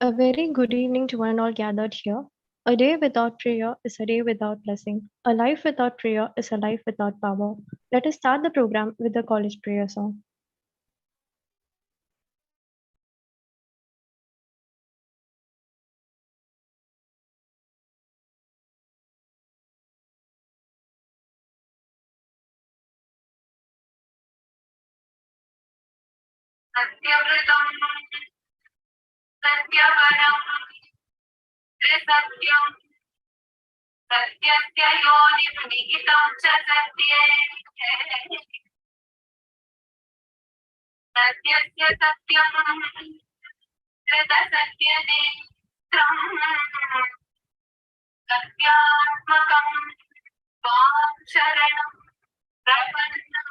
A very good evening to one and all gathered here. A day without prayer is a day without blessing. A life without prayer is a life without power. Let us start the program with the college prayer song. सत्यव्रतं सत्यवरं त्रिसत्यं सत्यस्य योनिनिहितं च सत्ये सत्यस्य सत्यं कृतसत्यनेत्रं सत्यात्मकं त्वां शरणं प्रपन्नं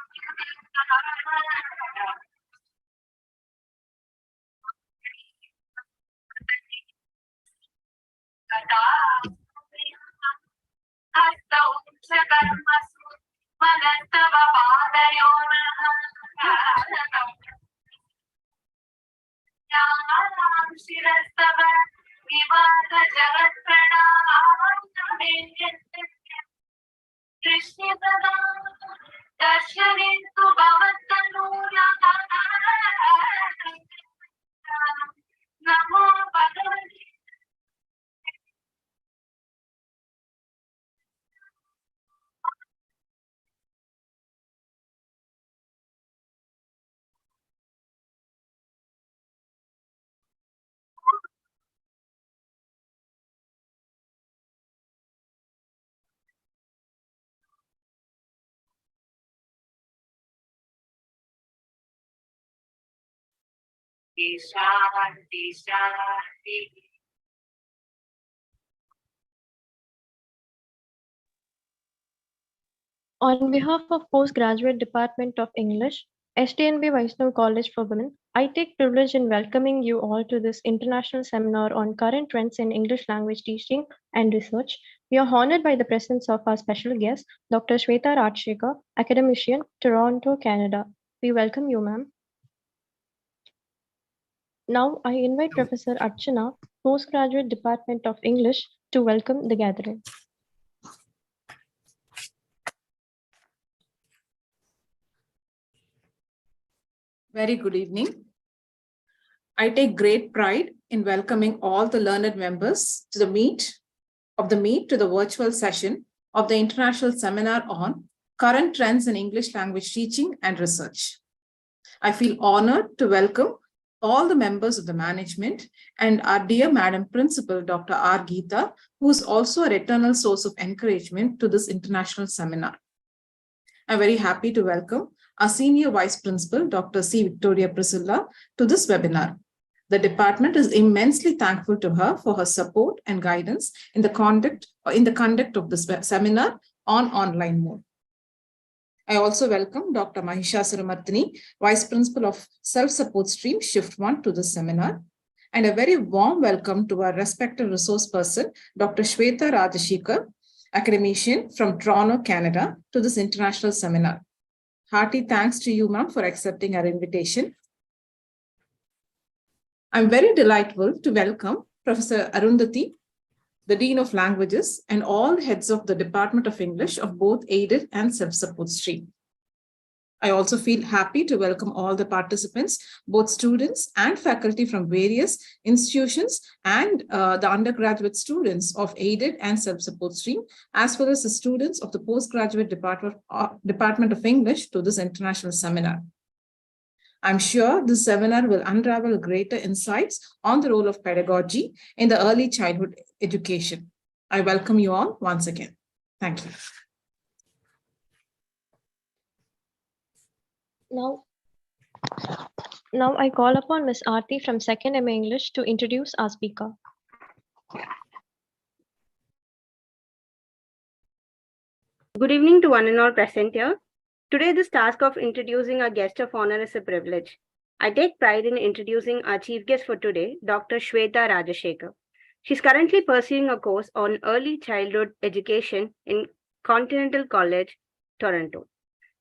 हस्तौ च कर्मसु मनस्तव पादयोनः ज्ञानां शिरस्तव विवाद जगत्प्रणामे कृष्णसदा दर्शनेतु भवत्तनूनः नमो भगवते शांति शांति On behalf of Postgraduate Department of English, STNB Vaishnav College for Women, I take privilege in welcoming you all to this international seminar on current trends in English language teaching and research. We are honored by the presence of our special guest, Dr. Shweta Rajshekar, academician, Toronto, Canada. We welcome you, ma'am. Now I invite Professor Archana, Postgraduate Department of English, to welcome the gathering. Very good evening. I take great pride in welcoming all the learned members to the meet to the virtual session of the International Seminar on Current Trends in English Language Teaching and Research. I feel honored to welcome all the members of the management and our dear Madam Principal, Dr. R. Geeta, who is also an eternal source of encouragement to this international seminar. I'm very happy to welcome our Senior Vice Principal, Dr. C. Victoria Priscilla, to this webinar. The department is immensely thankful to her for her support and guidance in the conduct of this seminar on online mode. I also welcome Dr. Mahisha Suramartini, Vice Principal of Self-Support Stream Shift 1 to this seminar. And a very warm welcome to our respected resource person, Dr. Shweta Rajshekar, academician from Toronto, Canada, to this international seminar. Hearty thanks to you, ma'am, for accepting our invitation. I'm very delighted to welcome Professor Arundhati, the Dean of Languages, and all heads of the Department of English of both aided and self-support stream. I also feel happy to welcome all the participants, both students and faculty from various institutions and the undergraduate students of aided and self-support stream, as well as the students of the postgraduate Department of English to this international seminar. I'm sure this seminar will unravel greater insights on the role of pedagogy in the early childhood education. I welcome you all once again. Thank you. Now I call upon Ms. Aarti from 2nd MA English to introduce our speaker. Good evening to one and all present here. Today, this task of introducing our guest of honor is a privilege. I take pride in introducing our chief guest for today, Dr. Shweta Rajshekar. She's currently pursuing a course on early childhood education in Continental College, Toronto.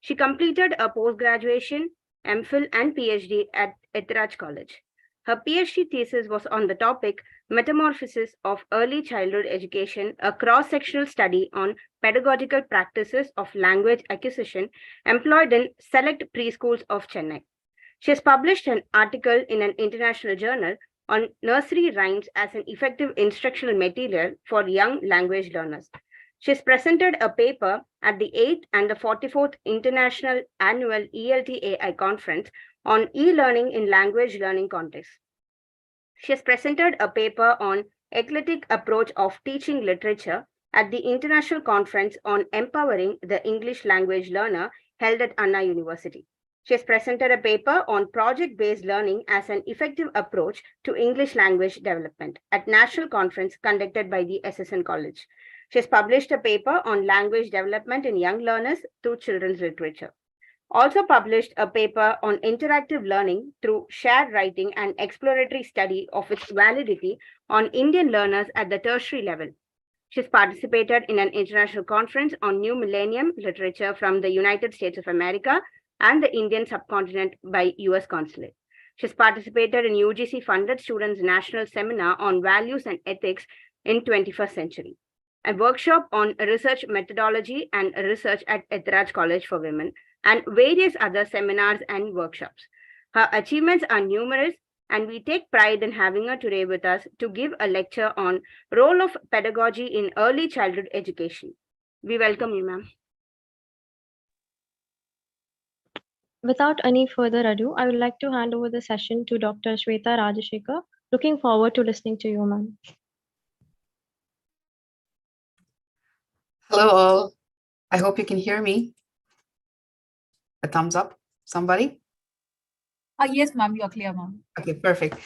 She completed a post-graduation, MPhil and PhD at Etherage College. Her PhD thesis was on the topic Metamorphosis of Early Childhood Education, a cross-sectional study on pedagogical practices of language acquisition employed in select preschools of Chennai. She has published an article in an international journal on nursery rhymes as an effective instructional material for young language learners. She has presented a paper at the 8th and the 44th International Annual ELTAI Conference on e-learning in language learning context. She has presented a paper on eclectic approach of teaching literature at the International Conference on Empowering the English Language Learner held at Anna University. She has presented a paper on project-based learning as an effective approach to English language development at National Conference conducted by the SSN College. She has published a paper on language development in young learners through children's literature. Also published a paper on interactive learning through shared writing and exploratory study of its validity on Indian learners at the tertiary level. She's participated in an international conference on New Millennium literature from the United States of America and the Indian subcontinent by US Consulate. She's participated in UGC-funded Students' National Seminar on Values and Ethics in 21st Century, a workshop on research methodology and research at Etharaj College for Women, and various other seminars and workshops. Her achievements are numerous, and we take pride in having her today with us to give a lecture on role of pedagogy in early childhood education. We welcome you, ma'am. Without any further ado, I would like to hand over the session to Dr. Shweta Rajashekar. Looking forward to listening to you, ma'am. Hello all. I hope you can hear me. A thumbs up, somebody? Yes, ma'am, you're clear, ma'am. Okay, perfect.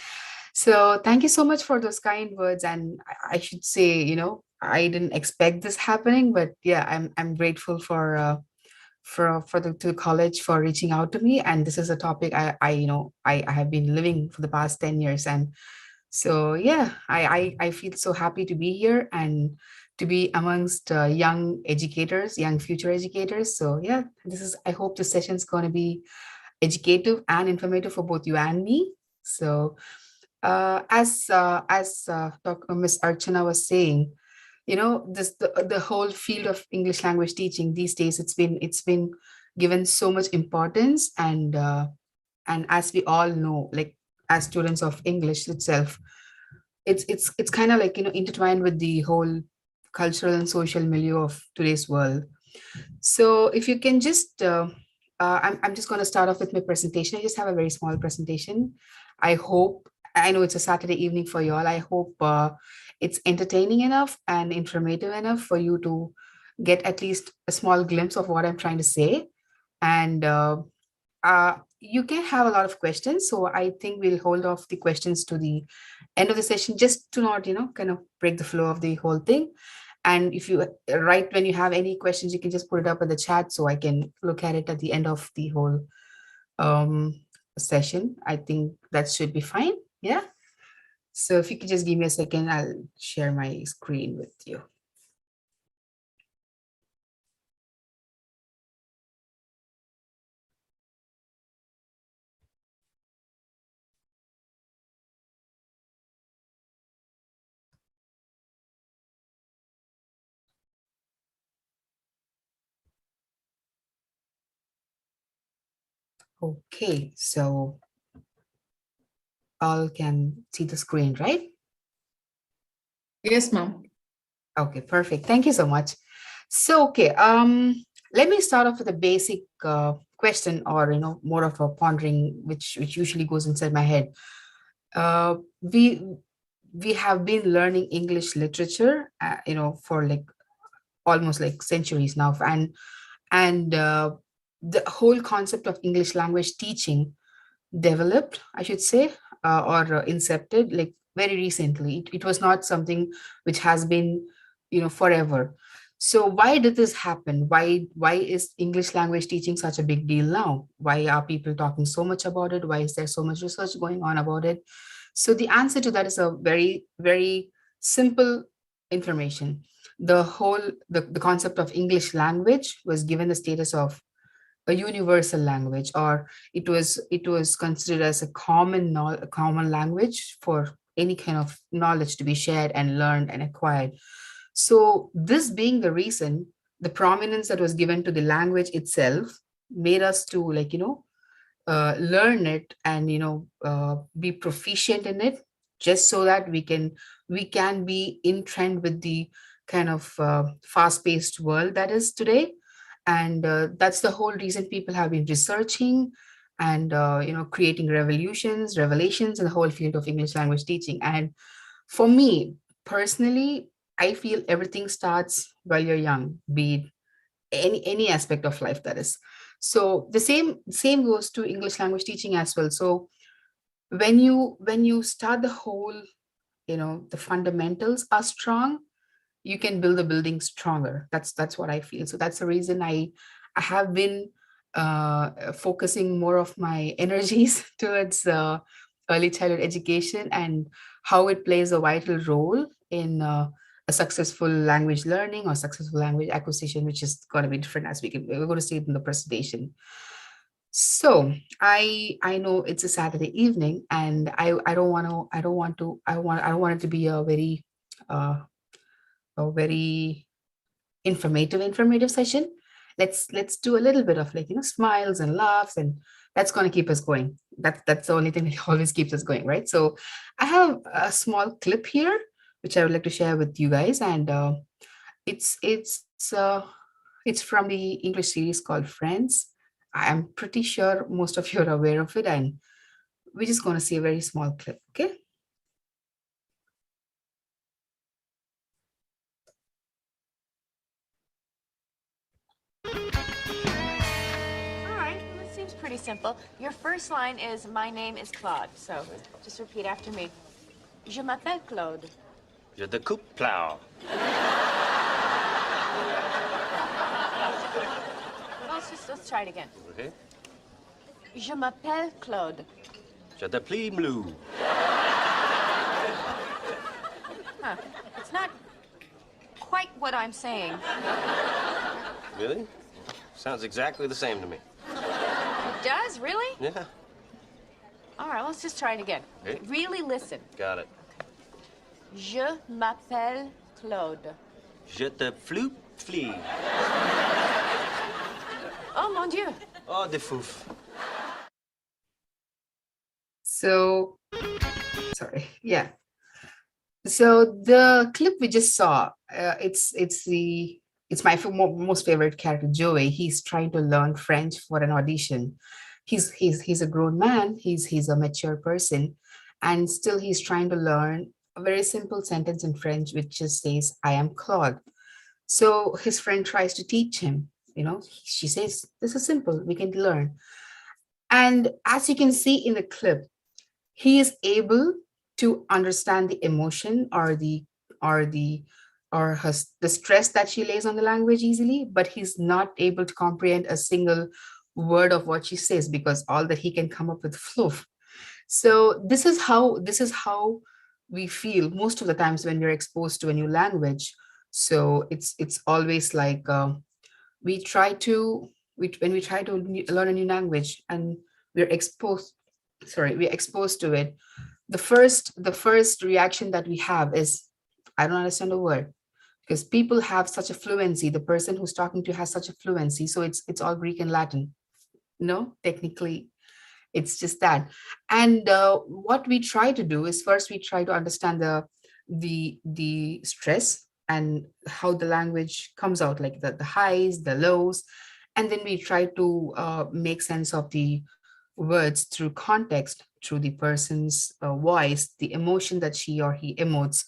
So thank you so much for those kind words. And I should say, I didn't expect this happening, but yeah, I'm grateful for the college for reaching out to me. And this is a topic I have been living for the past 10 years. And so yeah, I feel so happy to be here and to be amongst young educators, young future educators. So yeah, I hope this session is going to be educative and informative for both you and me. So as Dr. Miss Archana was saying, the whole field of English language teaching these days, it's been given so much importance, and as we all know, like as students of English itself, it's kind of like intertwined with the whole cultural and social milieu of today's world. So if you can just I'm just going to start off with my presentation. I just have a very small presentation. I know it's a Saturday evening for you all. I hope it's entertaining enough and informative enough for you to get at least a small glimpse of what I'm trying to say. And you can have a lot of questions. So I think we'll hold off the questions to the end of the session, just to not, kind of break the flow of the whole thing. And if you write when you have any questions, you can just put it up in the chat so I can look at it at the end of the whole session. I think that should be fine. Yeah. So if you could just give me a second, I'll share my screen with you. Okay, so all can see the screen, right? Yes, ma'am. Okay, perfect. Thank you so much. So, okay, let me start off with a basic question, or more of a pondering, which usually goes inside my head. We have been learning English literature, for like almost like centuries now, and the whole concept of English language teaching developed, I should say, or incepted like very recently. It was not something which has been, forever. So why did this happen? Why is English language teaching such a big deal now? Why are people talking so much about it? Why is there so much research going on about it? So the answer to that is a very, very simple information. The concept of English language was given the status of a universal language, or it was considered as a a common language for any kind of knowledge to be shared and learned and acquired. So this being the reason, the prominence that was given to the language itself made us to, like, learn it and, be proficient in it, just so that we can be in trend with the kind of fast-paced world that is today. And that's the whole reason people have been researching and creating revelations in the whole field of English language teaching. And for me personally, I feel everything starts while you're young, be it any aspect of life, that is. So the same goes to English language teaching as well. So when you start the whole, the fundamentals are strong, you can build the building stronger. That's what I feel. So that's the reason I have been focusing more of my energies towards early childhood education and how it plays a vital role in a successful language learning or successful language acquisition, which is going to be different as we're going to see it in the presentation. So I know it's a Saturday evening, and I don't want it to be uh, a very informative session. Let's do a little bit of, like, smiles and laughs, and that's going to keep us going. That's the only thing that always keeps us going, right? So I have a small clip here which I would like to share with you guys, and it's it's uh, it's from the English series called Friends. I'm pretty sure most of you are aware of it, and we're just going to see a very small clip. Okay. All right, well, it seems pretty simple. Your first line is, my name is Claude. So just repeat after me. Je m'appelle Claude. Je découpe plow. Well, let's try it again. Okay. Je m'appelle Claude. Je déplie blue. Huh. It's not quite what I'm saying. Really? Sounds exactly the same to me. It does? Really? Yeah. All right, let's just try it again. Okay. Really listen. Got it. Je m'appelle Claude. Je te floop flee. Oh, mon Dieu. Oh, de fouf. So, sorry. Yeah. So the clip we just saw, it's my most favorite character, Joey. He's trying to learn French for an audition. He's a grown man. He's a mature person, and still he's trying to learn a very simple sentence in French, which just says, "I am Claude." So his friend tries to teach him. She says, "This is simple. We can learn." And as you can see in the clip, he is able to understand the emotion or the stress that she lays on the language easily, but he's not able to comprehend a single word of what she says, because all that he can come up with fluff. So this is how we feel most of the times when we're exposed to a new language. So it's always like we try to when we try to learn a new language, and we're exposed we're exposed to it. The first reaction that we have is, I don't understand a word, because people have such a fluency. The person who's talking to has such a fluency, so it's all Greek and Latin. No, technically it's just that. And what we try to do is, first we try to understand the stress and how the language comes out, like the highs, the lows, and then we try to make sense of the words through context, through the person's voice, the emotion that she or he emotes.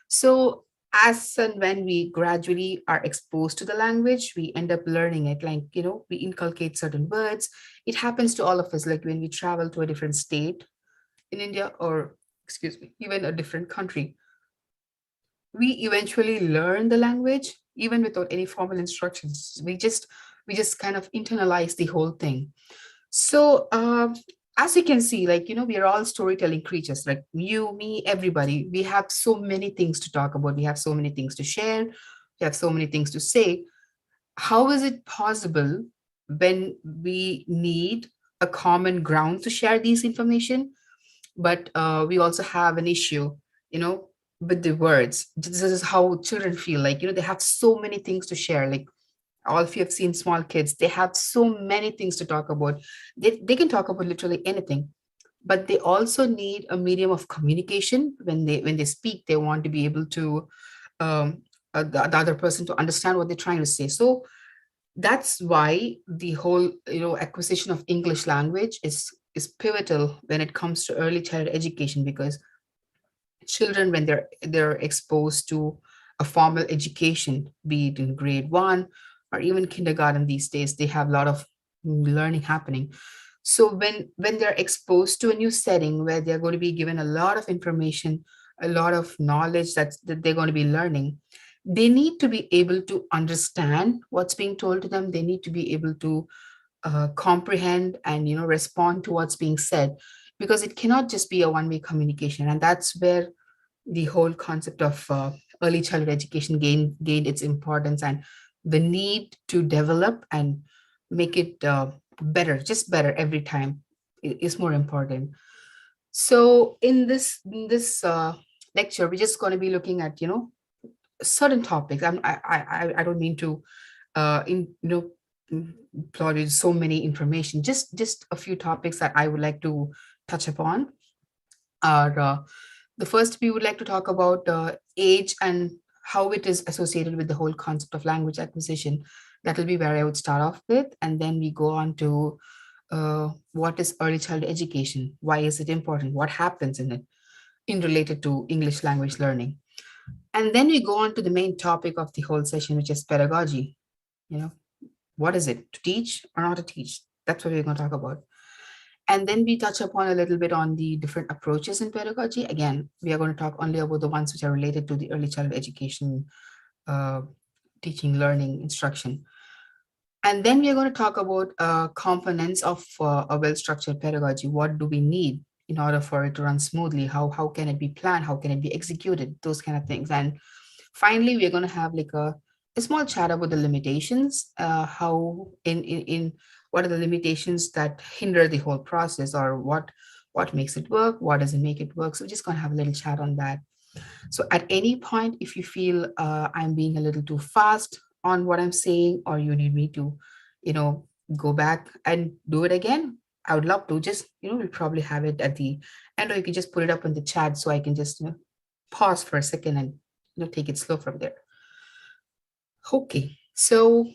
So as and when we gradually are exposed to the language, we end up learning it. Like, we inculcate certain words. It happens to all of us, like when we travel to a different state in India, or, excuse me, even a different country. We eventually learn the language even without any formal instructions. We just kind of internalize the whole thing. So as you can see, like, we are all storytelling creatures, like you, me, everybody. We have so many things to talk about. We have so many things to share. We have so many things to say. How is it possible when we need a common ground to share these information, but we also have an issue, you know, with the words. This is how children feel, like, you know, they have so many things to share. Like, all of you have seen small kids, they have so many things to talk about. They can talk about literally anything, but they also need a medium of communication. When they speak, they want to be able to the other person to understand what they're trying to say. So that's why the whole, you know, acquisition of English language is pivotal when it comes to early childhood education, because children, when they're exposed to a formal education, be it in grade 1 or even kindergarten these days, they have a lot of learning happening. So when they're exposed to a new setting where they're going to be given a lot of information, a lot of knowledge that they're going to be learning, they need to be able to understand what's being told to them. They need to be able to comprehend and, you know, respond to what's being said, because it cannot just be a one-way communication. And that's where the whole concept of early childhood education gained its importance, and the need to develop and make it better, just better every time, is more important. So in this lecture, we're just going to be looking at, you know, certain topics. I don't mean to you know, plot with so many information. Just a few topics that I would like to touch upon are, the first, we would like to talk about age and how it is associated with the whole concept of language acquisition. That will be where I would start off with, and then we go on to what is early childhood education, why is it important, what happens in it in related to English language learning. And then we go on to the main topic of the whole session, which is pedagogy. You know, what is it, to teach or not to teach? That's what we're going to talk about. And then we touch upon a little bit on the different approaches in pedagogy. Again, we are going to talk only about the ones which are related to the early childhood education, uh, teaching, learning, instruction. And then we are going to talk about components of a well-structured pedagogy. What do we need in order for it to run smoothly? How can it be planned? How can it be executed? Those kind of things. And finally, we're going to have like a small chat about the limitations, how in what are the limitations that hinder the whole process, or what makes it work, what doesn't make it work. So we're just going to have a little chat on that. So at any point, if you feel I'm being a little too fast on what I'm saying, or you need me to, you know, go back and do it again, I would love to. Just, you know, we'll probably have it at the end, or you can just put it up in the chat so I can just, you know, pause for a second and, you know, take it slow from there. Okay, so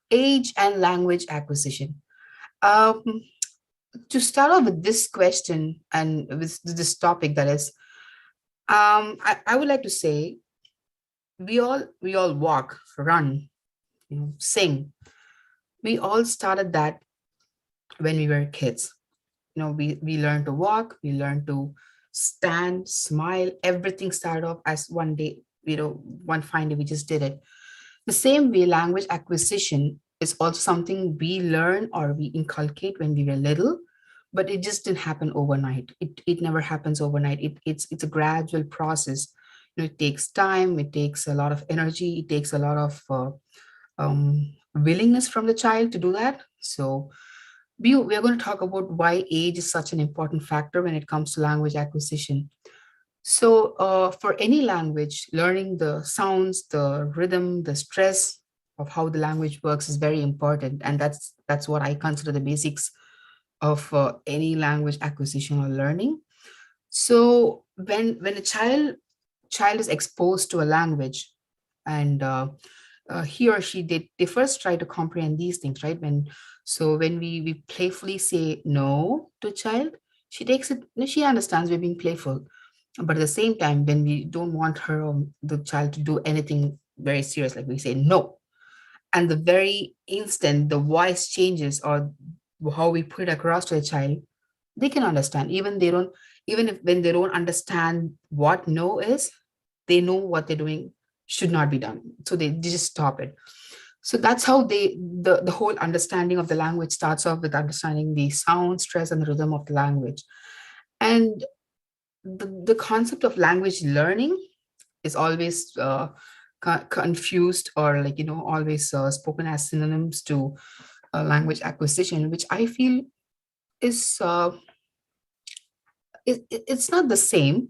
age and language acquisition. Um, to start off with this question and with this topic, that is, I would like to say we all walk, run, you know, sing. We all started that when we were kids. You know, we learned to walk, we learned to stand, smile. Everything started off as one day, you know, one fine day we just did it. The same way, language acquisition is also something we learn or we inculcate when we were little, but it just didn't happen overnight. It never happens overnight. It's a gradual process. You know, it takes time, it takes a lot of energy, it takes a lot of willingness from the child to do that. So we are going to talk about why age is such an important factor when it comes to language acquisition. So for any language, learning the sounds, the rhythm, the stress of how the language works is very important. And that's what I consider the basics of any language acquisition or learning. So when a child is exposed to a language, and he or she they first try to comprehend these things, right? When we playfully say no to a child, she takes it, she understands we're being playful. But at the same time, when we don't want her or the child to do anything very serious, like we say no, and the very instant the voice changes or how we put it across to a child, they can understand. Even if when they don't understand what no is, they know what they're doing should not be done. So they just stop it. So that's how the whole understanding of the language starts off, with understanding the sound, stress, and the rhythm of the language. And the concept of language learning is always confused, or like, you know, always spoken as synonyms to language acquisition, which I feel is it's not the same.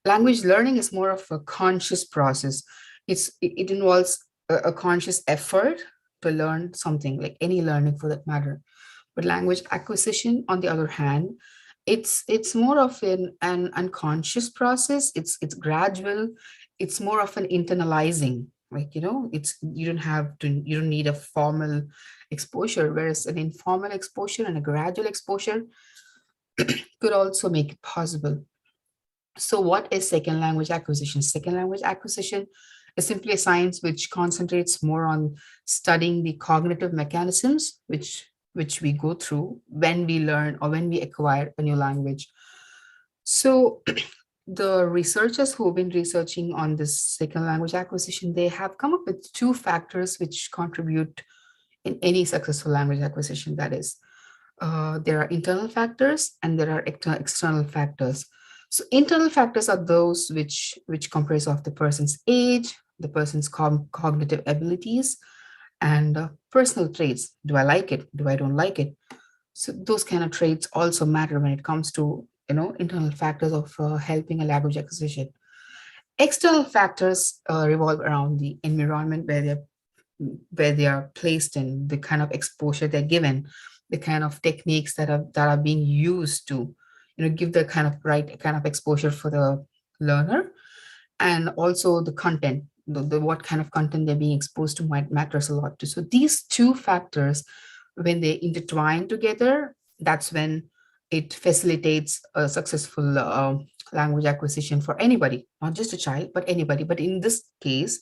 Language learning is more of a conscious process. It involves a conscious effort to learn something, like any learning for that matter. But language acquisition, on the other hand, it's more of an unconscious process. It's gradual. It's more of an internalizing. Like, it's you don't need a formal exposure, whereas an informal exposure and a gradual exposure could also make it possible. So what is second language acquisition? Second language acquisition is simply a science which concentrates more on studying the cognitive mechanisms which we go through when we learn or when we acquire a new language. So the researchers who have been researching on this second language acquisition, they have come up with two factors which contribute in any successful language acquisition. That is, there are internal factors and there are external factors. So internal factors are those which comprise of the person's age, the person's cognitive abilities, and personal traits. Do I like it? Do I don't like it? So those kind of traits also matter when it comes to internal factors of helping a language acquisition. External factors revolve around the environment where they are placed in, the kind of exposure they're given, the kind of techniques that are being used to give the kind of right kind of exposure for the learner, and also the content, the what kind of content they're being exposed to matters a lot too. So these two factors, when they intertwine together, that's when it facilitates a successful language acquisition for anybody, not just a child, but anybody. But in this case,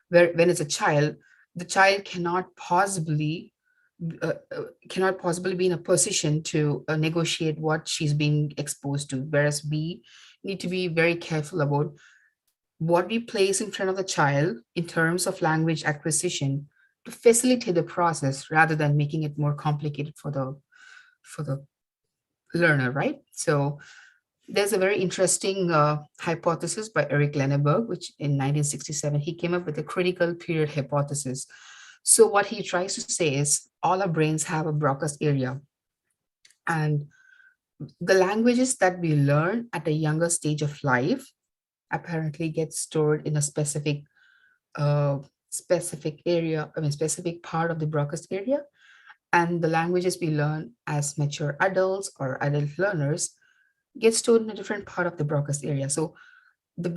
when it's a child, the child cannot possibly be in a position to negotiate what she's being exposed to, whereas we need to be very careful about what we place in front of the child in terms of language acquisition to facilitate the process rather than making it more complicated for the learner, right? So there's a very interesting hypothesis by Eric Lenneberg, which in 1967, he came up with the critical period hypothesis. So what he tries to say is all our brains have a Broca's area, and the languages that we learn at a younger stage of life apparently get stored in a specific area, specific part of the Broca's area. And the languages we learn as mature adults or adult learners get stored in a different part of the Broca's area. So the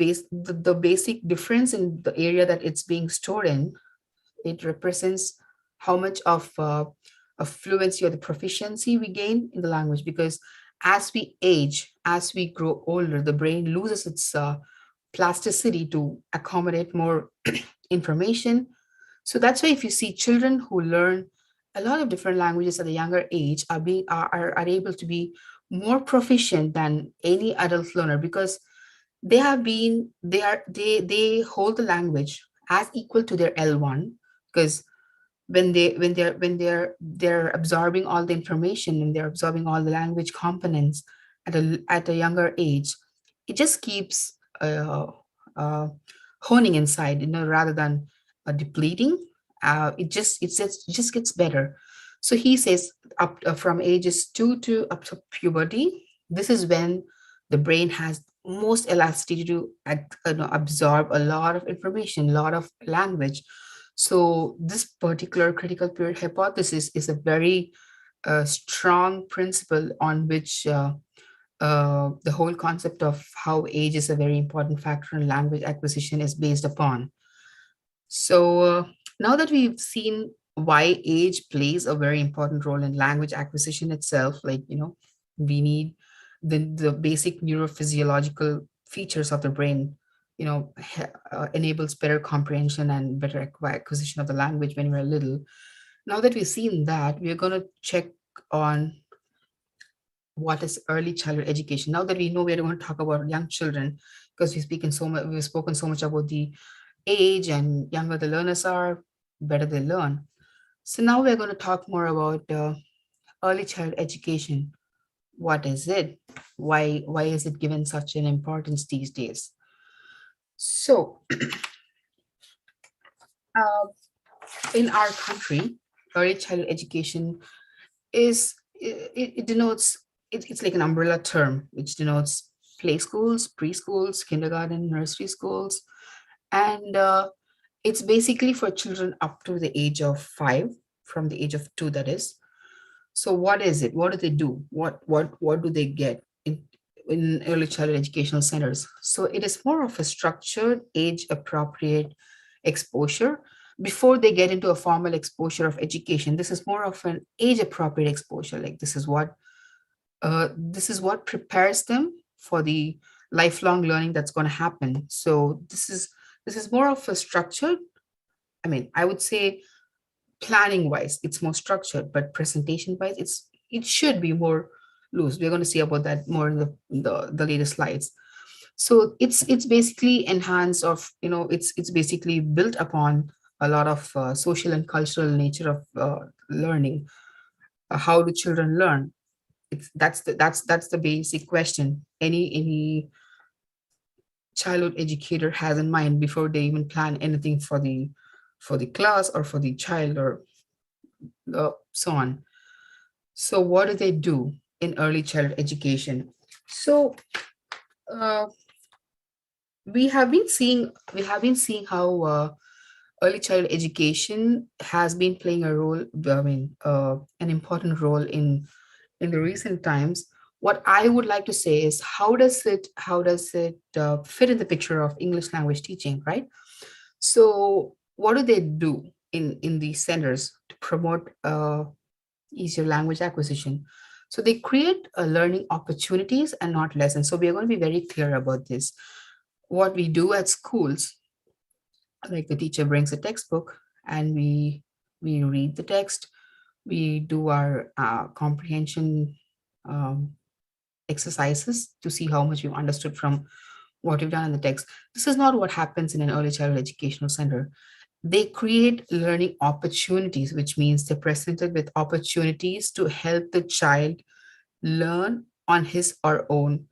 basic difference in the area that it's being stored in, it represents how much of fluency or the proficiency we gain in the language. Because as we age, as we grow older, the brain loses its plasticity to accommodate more information. So that's why if you see children who learn a lot of different languages at a younger age are able to be more proficient than any adult learner, because they hold the language as equal to their L1. Because when they're absorbing all the information and they're absorbing all the language components at a younger age, it just keeps honing inside, rather than depleting. It just gets better. So he says up from ages 2 to up to puberty, this is when the brain has most elasticity to absorb a lot of information, a lot of language. So this particular critical period hypothesis is a very strong principle on which the whole concept of how age is a very important factor in language acquisition is based upon. So now that we've seen why age plays a very important role in language acquisition itself, we need the basic neurophysiological features of the brain, enables better comprehension and better acquisition of the language when we're little. Now that we've seen that, we're going to check on what is early childhood education. Now that we know, we're going to talk about young children, because we've spoken so much about the age, and younger the learners are, better they learn. So now we're going to talk more about early childhood education. What is it? Why is it given such an importance these days? So in our country, early childhood education is it denotes it's like an umbrella term which denotes play schools, preschools, kindergarten, nursery schools, and it's basically for children up to the age of 5, from the age of 2, that is. So what is it? What do they do? What do they get in early childhood educational centers? So it is more of a structured, age appropriate exposure before they get into a formal exposure of education. This is more of an age appropriate exposure. Like this is what prepares them for the lifelong learning that's going to happen. So this is more of a structured, I mean, I would say planning wise it's more structured, but presentation wise it should be more loose. We're going to see about that more in the later slides. So it's basically enhanced of, it's basically built upon a lot of social and cultural nature of learning. How do children learn? That's the basic question any childhood educator has in mind before they even plan anything for the class or for the child, or so on. So what do they do in early childhood education? So uh, we have been seeing how early child education has been playing a role, I mean, an important role in the recent times. What I would like to say is how does it fit in the picture of English language teaching, right? So what do they do in these centers to promote easier language acquisition? So they create learning opportunities and not lessons. So we are going to be very clear about this. What we do at schools, like the teacher brings a textbook and we read the text, we do our comprehension um, exercises to see how much we've understood from what we've done in the text. This is not what happens in an early childhood educational center. They create learning opportunities, which means they're presented with opportunities to help the child learn on his or own,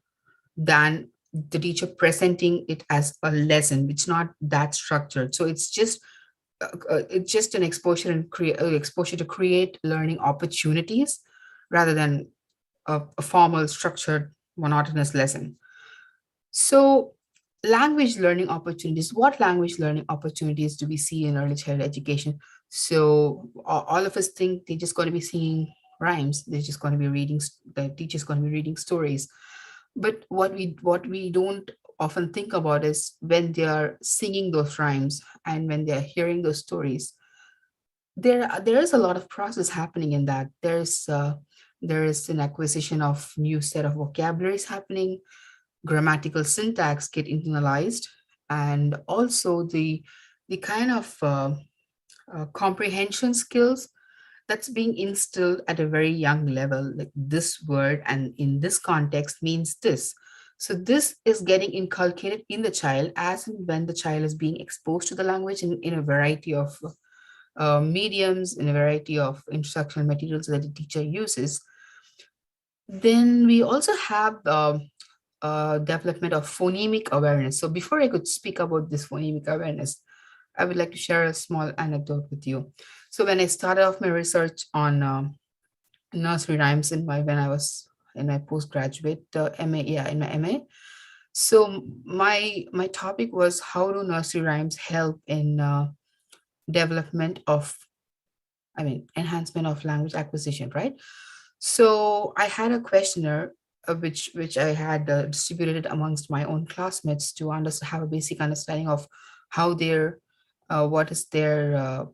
than the teacher presenting it as a lesson. It's not that structured. So it's just an exposure and create exposure to create learning opportunities rather than a formal structured monotonous lesson. So language learning opportunities, what language learning opportunities do we see in early childhood education? So all of us think they're just going to be seeing rhymes, they're just going to be reading, the teacher's going to be reading stories. But what we don't often think about is when they are singing those rhymes and when they are hearing those stories, there is a lot of process happening in that. There is an acquisition of new set of vocabularies happening, grammatical syntax get internalized, and also the kind of comprehension skills that's being instilled at a very young level, like this word and in this context means this. So this is getting inculcated in the child as and when the child is being exposed to the language in a variety of mediums, in a variety of instructional materials that the teacher uses. Then we also have development of phonemic awareness. So before I could speak about this phonemic awareness, I would like to share a small anecdote with you. So when I started off my research on nursery rhymes when I was in my postgraduate MA, yeah, in my MA. So my topic was how do nursery rhymes help in development of, I mean, enhancement of language acquisition, right? So I had a questionnaire which I had distributed amongst my own classmates to have a basic understanding of how their what is their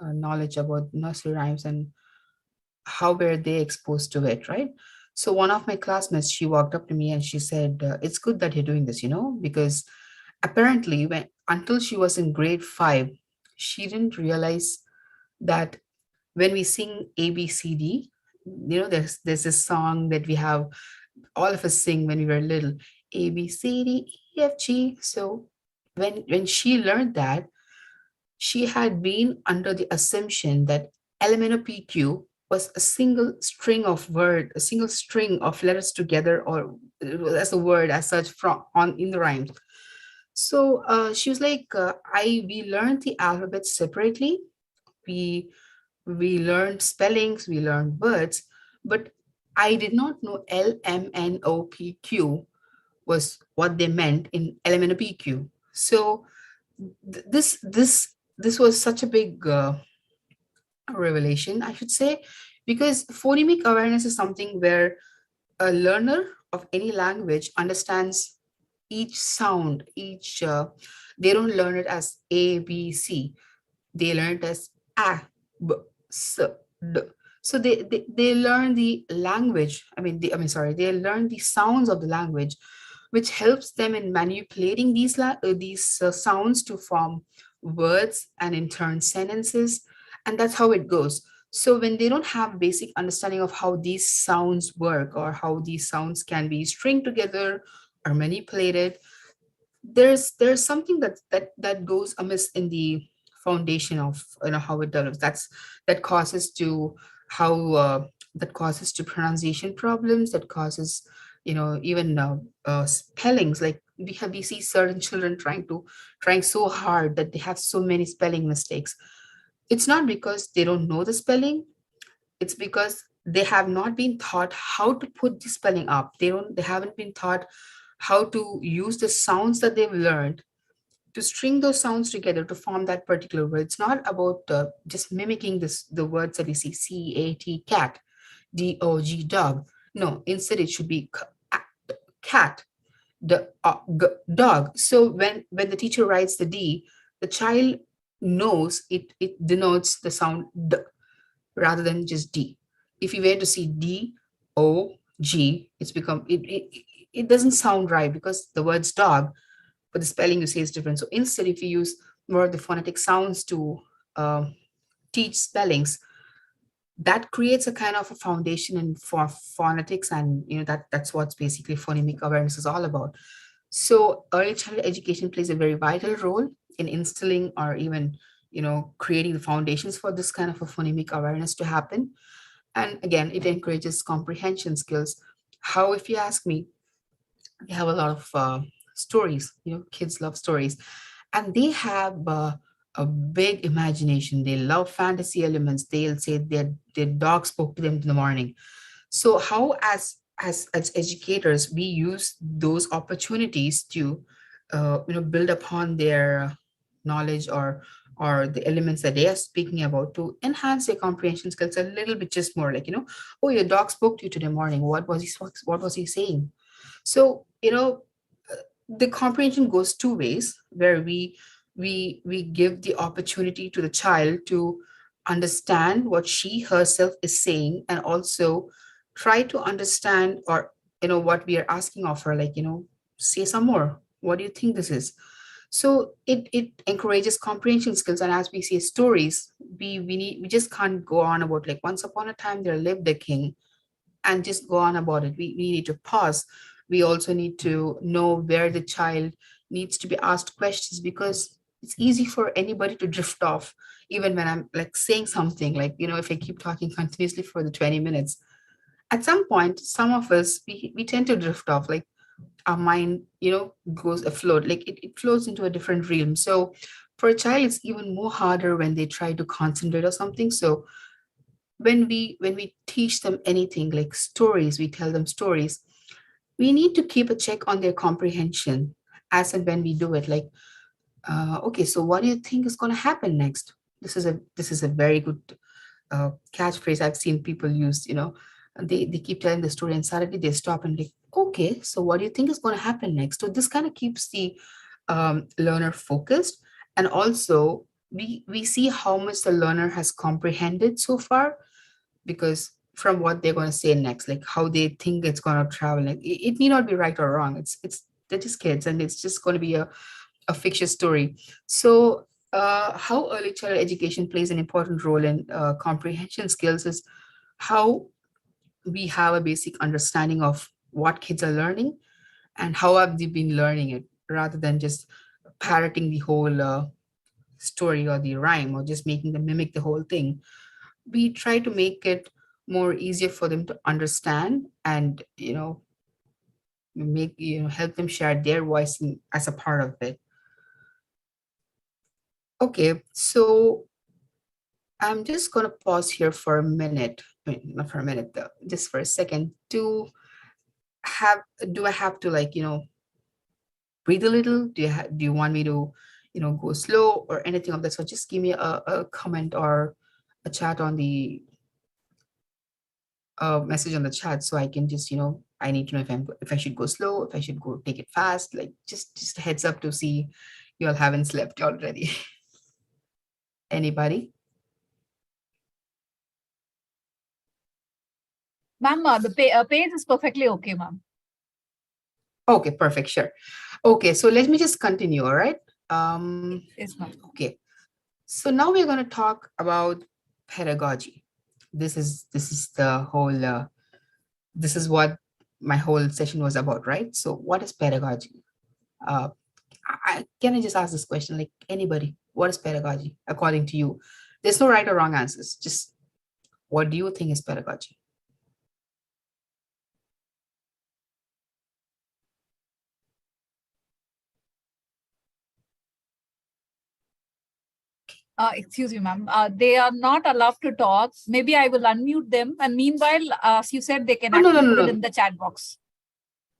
knowledge about nursery rhymes and how were they exposed to it, right? So one of my classmates, she walked up to me and she said, "It's good that you're doing this, because apparently when until she was in grade 5, she didn't realize that when we sing ABCD, there's this song that we have all of us sing when we were little, ABCDEFG. So when she learned that, she had been under the assumption that LMNOPQ was a single string of a single string of letters together, or as a word as such from on in the rhymes. So she was like, we learned the alphabet separately. We we learned spellings, we learned words, but I did not know LMNOPQ was what they meant in LMNOPQ. So this was such a big revelation, I should say, because phonemic awareness is something where a learner of any language understands each sound, each they don't learn it as A, B, C. They learn it as A, B, S, D. So they learn the language. Sorry, they learn the sounds of the language, which helps them in manipulating these sounds to form words and in turn sentences, and that's how it goes. So when they don't have basic understanding of how these sounds work or how these sounds can be stringed together or manipulated, there's something that goes amiss in the foundation of how it develops. That causes to how that causes to pronunciation problems, that causes even spellings. Like we see certain children trying so hard that they have so many spelling mistakes. It's not because they don't know the spelling, it's because they have not been taught how to put the spelling up. They haven't been taught how to use the sounds that they've learned to string those sounds together to form that particular word. It's not about just mimicking the words that we see: CAT, cat, DOG, dog. No, instead it should be cat, dog. So when the teacher writes the D, the child knows it denotes the sound D rather than just D. If you were to see DOG, it doesn't sound right because the word's dog, but the spelling you say is different. So instead, if you use more of the phonetic sounds to teach spellings, that creates a kind of a foundation for phonetics, and that's what's basically phonemic awareness is all about. So early childhood education plays a very vital role in instilling or even creating the foundations for this kind of a phonemic awareness to happen. And again, it encourages comprehension skills. How, if you ask me, we have a lot of stories. Kids love stories, and they have a big imagination. They love fantasy elements. They'll say their dog spoke to them in the morning. So how, as educators, we use those opportunities to build upon their knowledge or the elements that they are speaking about to enhance their comprehension skills a little bit, just more like, oh, your dog spoke to you today morning. What was he saying? So the comprehension goes two ways, where we give the opportunity to the child to understand what she herself is saying, and also try to understand, or what we are asking of her, like, say some more. What do you think this is? So it encourages comprehension skills. And as we say stories, we just can't go on about like once upon a time there lived a king and just go on about it. We need to pause. We also need to know where the child needs to be asked questions, because it's easy for anybody to drift off. Even when I'm like saying something, like, if I keep talking continuously for the 20 minutes, at some point, some of us, we tend to drift off. Like our mind, goes afloat, like it flows into a different realm. So for a child, it's even more harder when they try to concentrate or something. So when we teach them anything like stories, we tell them stories, we need to keep a check on their comprehension as and when we do it. Like, okay, so what do you think is going to happen next? This is a very good catchphrase I've seen people use. They keep telling the story and suddenly they stop and like, okay, so what do you think is going to happen next? So this kind of keeps the learner focused, and also we see how much the learner has comprehended so far, because from what they're going to say next, like how they think it's going to travel, like it need not be right or wrong. It's they're just kids, and it's just going to be a fictitious story. So how early childhood education plays an important role in comprehension skills is how we have a basic understanding of what kids are learning and how have they been learning it, rather than just parroting the whole story or the rhyme, or just making them mimic the whole thing. We try to make it more easier for them to understand, and make help them share their voice as a part of it. Okay, so I'm just going to pause here for a minute. I mean, not for a minute, though, just for a second. Do I have to, like, breathe a little? Do you want me to, go slow or anything of that? So just give me a comment or a chat on the message on the chat, so I can just, I need to know if I should go slow, if I should go take it fast, like just a heads up to see you all haven't slept already. Anybody? Ma'am, the page is perfectly okay, ma'am. Okay, perfect, sure. Okay, so let me just continue, all right? Yes, ma'am. Okay, so now we're going to talk about pedagogy. This is the whole this is what my whole session was about, right? So what is pedagogy? Can I just ask this question, like, anybody, what is pedagogy according to you? There's no right or wrong answers, just what do you think is pedagogy? Excuse me, ma'am. They are not allowed to talk. Maybe I will unmute them. And meanwhile, as you said, they can Oh, no, actually no, put no, it no. in the chat box.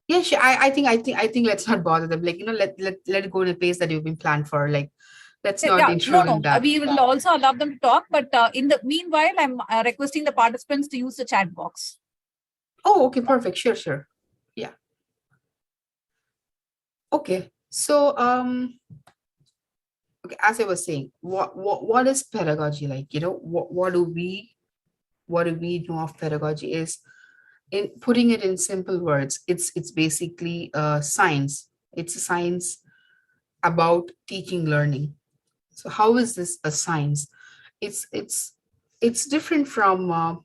Yeah, sure. I think let's not bother them. Like, let it go in a pace that you've been planned for. Like, let's not Yeah, no, intrude no. in that. We will also allow them to talk. But in the meanwhile, I'm requesting the participants to use the chat box. Oh, okay, perfect. Sure. Yeah. Okay. So, okay, as I was saying, what is pedagogy like? What do we know of pedagogy is, in putting it in simple words, it's basically a science. It's a science about teaching learning. So how is this a science? It's different from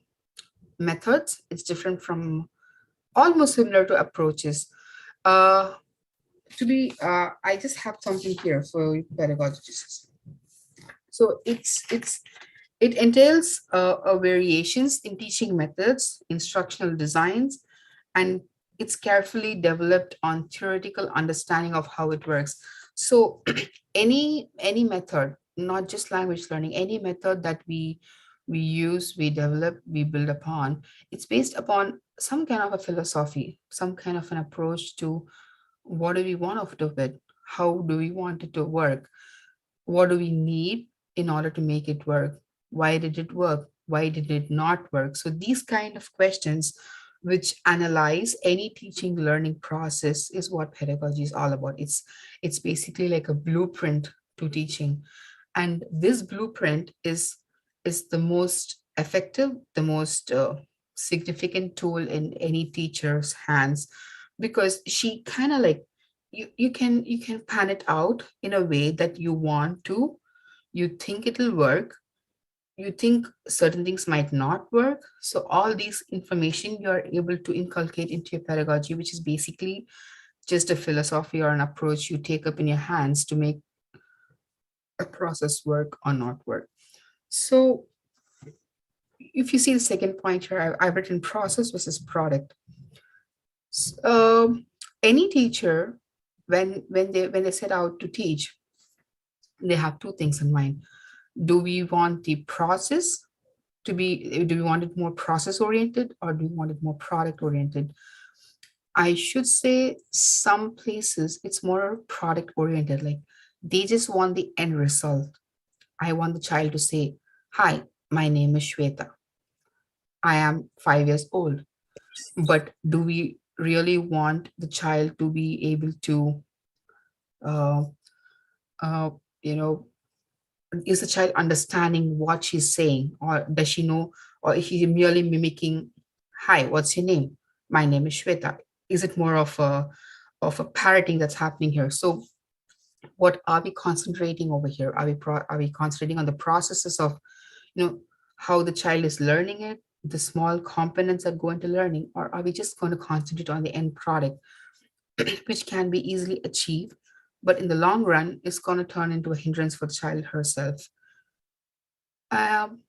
methods. It's different from, almost similar to approaches. Uh, I just have something here for pedagogists. So it entails variations in teaching methods, instructional designs, and it's carefully developed on theoretical understanding of how it works. So any method, not just language learning, any method that we use, we develop, we build upon, it's based upon some kind of a philosophy, some kind of an approach to what do we want out of it, how do we want it to work, what do we need in order to make it work, why did it work, why did it not work. So these kind of questions which analyze any teaching learning process is what pedagogy is all about. It's basically like a blueprint to teaching, and this blueprint is the most effective, the most significant tool in any teacher's hands, because she kind of like, you can pan it out in a way that you want to, you think it'll work, you think certain things might not work. So all these information you're able to inculcate into your pedagogy, which is basically just a philosophy or an approach you take up in your hands to make a process work or not work. So if you see the second point here, I've written process versus product. Any teacher, when they set out to teach, they have two things in mind. Do we want the process to be, do we want it more process oriented, or do we want it more product oriented? I should say some places it's more product oriented, like they just want the end result. I want the child to say, hi, my name is Shweta, I am 5 years old. But do we really want the child to be able to uh, uh, you know is the child understanding what she's saying, or does she know, or is she merely mimicking, hi, what's your name, my name is Shweta? Is it more of a parroting that's happening here? So what are we concentrating over here? Are we concentrating on the processes of, how the child is learning it, the small components that go into learning, or are we just going to concentrate on the end product, which can be easily achieved, but in the long run is going to turn into a hindrance for the child herself? um,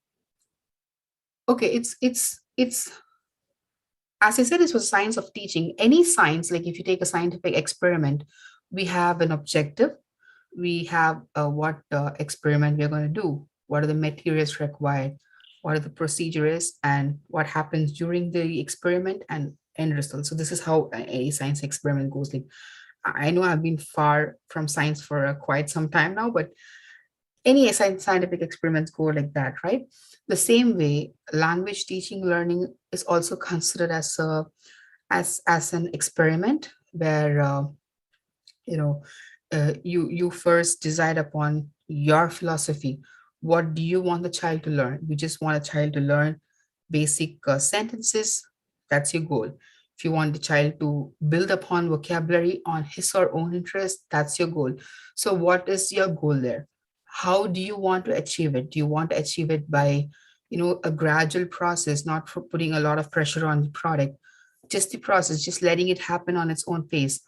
okay, it's as I said, it was science of teaching. Any science, like if you take a scientific experiment, we have an objective, we have what experiment we're going to do. what are the materials required, what are the procedures, and what happens during the experiment and end result. So this is how a science experiment goes. Like, I know I've been far from science for quite some time now, but any scientific experiments go like that, right? The same way, language teaching learning is also considered as a as an experiment where you know you first decide upon your philosophy. What do you want the child to learn? You just want a child to learn basic sentences. That's your goal. If you want the child to build upon vocabulary on his or own interest, that's your goal. So what is your goal there? How do you want to achieve it? Do you want to achieve it by, a gradual process, not for putting a lot of pressure on the product, just the process, just letting it happen on its own pace?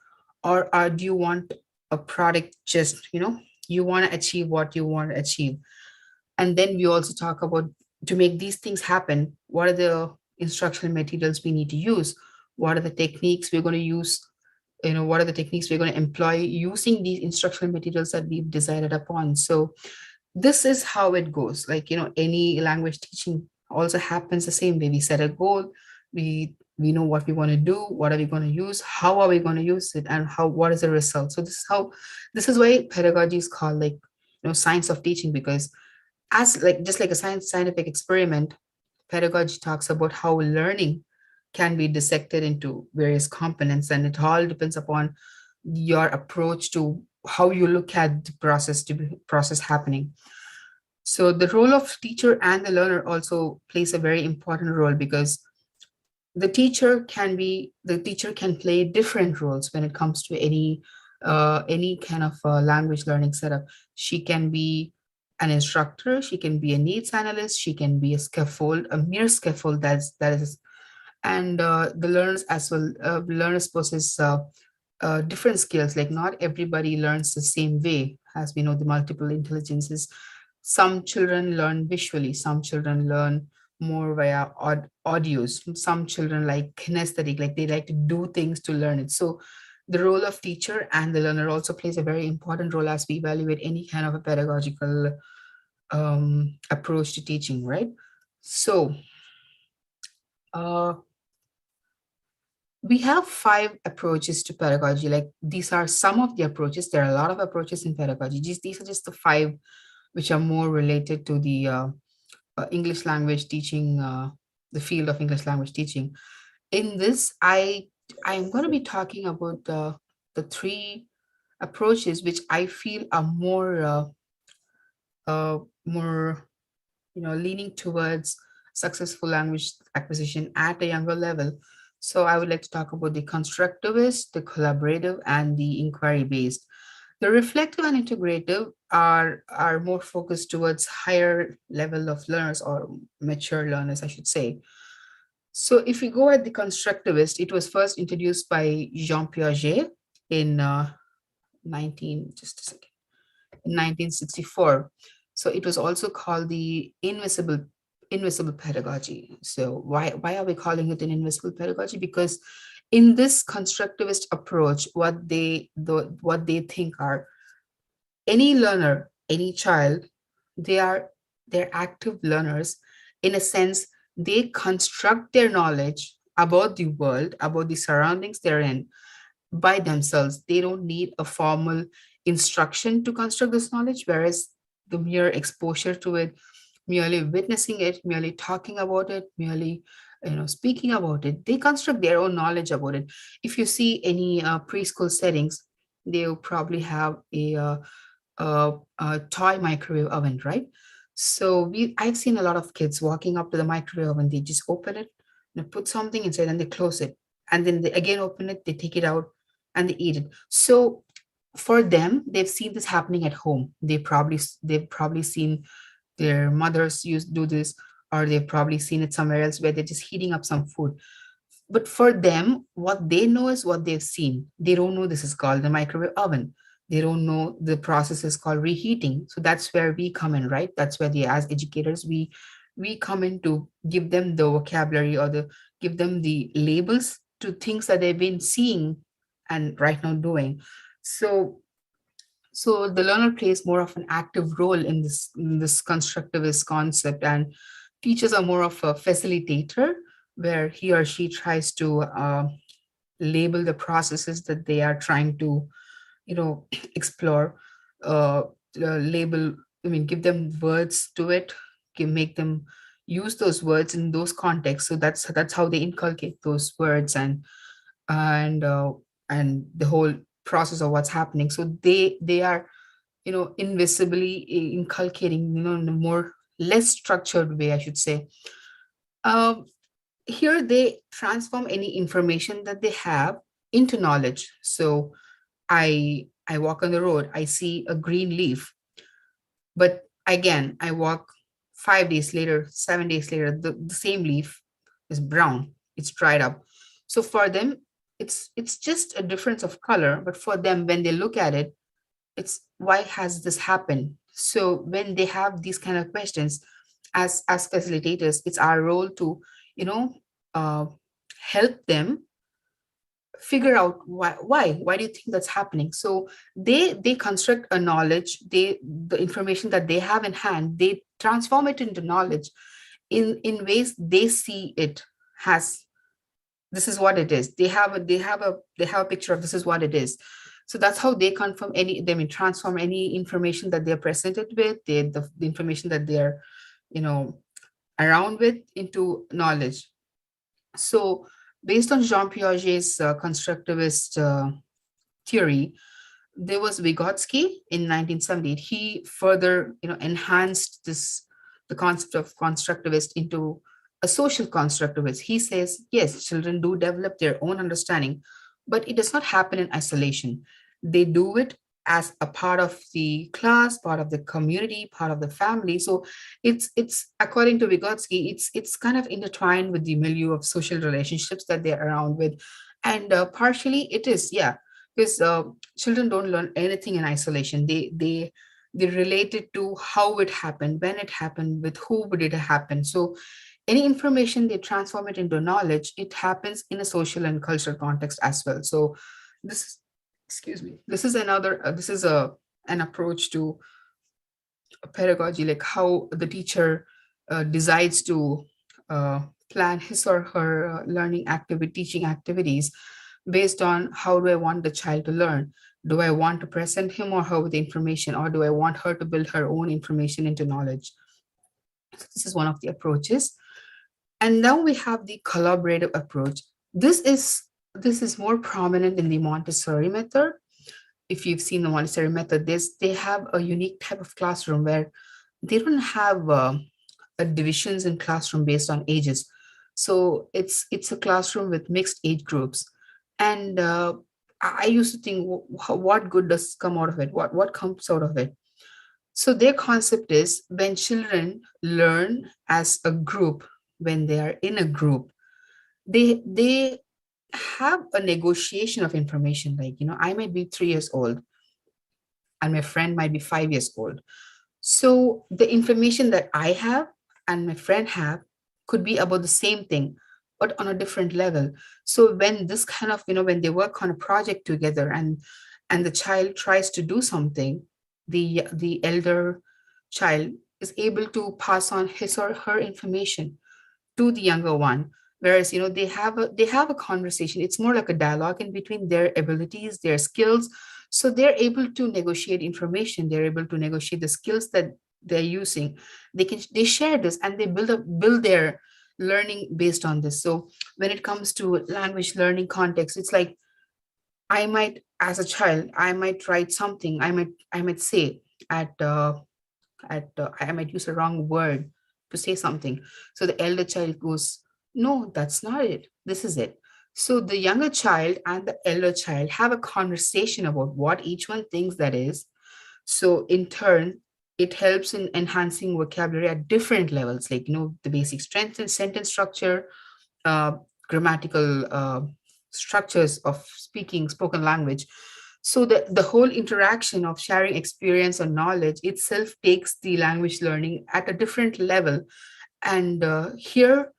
Or do you want a product, just, you want to achieve what you want to achieve? And then we also talk about, to make these things happen, what are the instructional materials we need to use? What are the techniques we're going to use? What are the techniques we're going to employ using these instructional materials that we've decided upon? So this is how it goes. Like, any language teaching also happens the same way. We set a goal, we know what we want to do, what are we going to use, how are we going to use it, and what is the result. So this is why pedagogy is called, like, science of teaching, because as like just like a scientific experiment, pedagogy talks about how learning can be dissected into various components, and it all depends upon your approach to how you look at the process happening. So the role of teacher and the learner also plays a very important role, because the teacher can play different roles when it comes to any kind of language learning setup. She can be an instructor, she can be a needs analyst, she can be a mere scaffold, that is. And the learners as well, learners possess different skills. Like, not everybody learns the same way. As we know, the multiple intelligences, some children learn visually, some children learn more via audios, some children like kinesthetic, like they like to do things to learn it. So the role of teacher and the learner also plays a very important role as we evaluate any kind of a pedagogical approach to teaching, right? So uh, we have 5 approaches to pedagogy. Like, these are some of the approaches. There are a lot of approaches in pedagogy. These are just the 5 which are more related to the English language teaching, the field of English language teaching. In this, I'm going to be talking about the 3 approaches which I feel are more leaning towards successful language acquisition at a younger level. So I would like to talk about the constructivist, the collaborative, and the inquiry based. The reflective and integrative are more focused towards higher level of learners, or mature learners, I should say. So if we go at the constructivist, it was first introduced by Jean Piaget in 1964. So it was also called the invisible pedagogy. So why are we calling it an invisible pedagogy? Because in this constructivist approach, what they think are, any learner, any child, they're active learners. In a sense, they construct their knowledge about the world, about the surroundings they're in, by themselves. They don't need a formal instruction to construct this knowledge, whereas the mere exposure to it, merely witnessing it, merely talking about it, merely speaking about it, they construct their own knowledge about it. If you see any preschool settings, they'll probably have a toy microwave oven, right? So I've seen a lot of kids walking up to the microwave oven. They just open it, put something inside, and they close it, and then they again open it, they take it out, and they eat it. So for them, they've seen this happening at home. They've probably seen their mothers do this, or they've probably seen it somewhere else where they're just heating up some food. But for them, what they know is what they've seen. They don't know this is called the microwave oven. They don't know the process is called reheating. So that's where we come in, right? That's where as educators, we come in to give them the vocabulary, or give them the labels to things that they've been seeing and right now doing. So So the learner plays more of an active role in this constructivist concept, and teachers are more of a facilitator, where he or she tries to label the processes that they are trying to, explore, uh, label, give them words to it, make them use those words in those contexts. So that's how they inculcate those words, and uh, and the whole process of what's happening. So they are, invisibly inculcating, in a more less structured way, I should say. um, Here they transform any information that they have into knowledge. So I walk on the road, I see a green leaf, but again I walk 5 days later, 7 days later, the same leaf is brown, it's dried up. So for them, it's just a difference of color, but for them, when they look at it, it's why has this happened. So when they have these kind of questions, as facilitators, it's our role to, you know uh, help them figure out why do you think that's happening. So they construct a knowledge, the information that they have in hand, they transform it into knowledge in ways they see it has. This is what it is. They have a picture of this is what it is. So that's how they confirm any they mean transform any information that they're presented with, the information that they're, you know around with, into knowledge. So based on Jean Piaget's constructivist theory, there was Vygotsky in 1978. He further, enhanced the concept of constructivist into a social constructivist. He says, yes, children do develop their own understanding, but it does not happen in isolation. They do it as a part of the class, part of the community, part of the family. So it's according to Vygotsky, it's kind of intertwined with the milieu of social relationships that they're around with, and partially it is, yeah, because children don't learn anything in isolation. They relate it to how it happened, when it happened, with who did it happen. So any information, they transform it into knowledge. It happens in a social and cultural context as well. So this is, excuse me, this is another this is a an approach to pedagogy, like how the teacher decides to plan his or her learning activity, teaching activities, based on how do I want the child to learn. Do I want to present him or her with the information, or do I want her to build her own information into knowledge? So this is one of the approaches. And now we have the collaborative approach. This is more prominent in the Montessori method. If you've seen the Montessori method, they have a unique type of classroom where they don't have a divisions in classroom based on ages. So it's a classroom with mixed age groups. And I used to think, what good does come out of it? What comes out of it? So their concept is, when children learn as a group, when they are in a group, they have a negotiation of information. Like, I might be 3 years old and my friend might be 5 years old. So the information that I have and my friend have could be about the same thing, but on a different level. So when this kind of, when they work on a project together, and the child tries to do something, the elder child is able to pass on his or her information to the younger one. Whereas, they have a conversation. It's more like a dialogue in between their abilities, their skills. So they're able to negotiate information, they're able to negotiate the skills that they're using. They share this, and they build their learning based on this. So when it comes to language learning context, it's like, I might, as a child, I might write something, I might say I might use a wrong word to say something. So the elder child goes, no, that's not it. This is it. So the younger child and the elder child have a conversation about what each one thinks that is. So in turn, it helps in enhancing vocabulary at different levels, like, the basic strength and sentence structure, uh, grammatical structures of spoken language. So the whole interaction of sharing experience or knowledge itself takes the language learning at a different level. And here,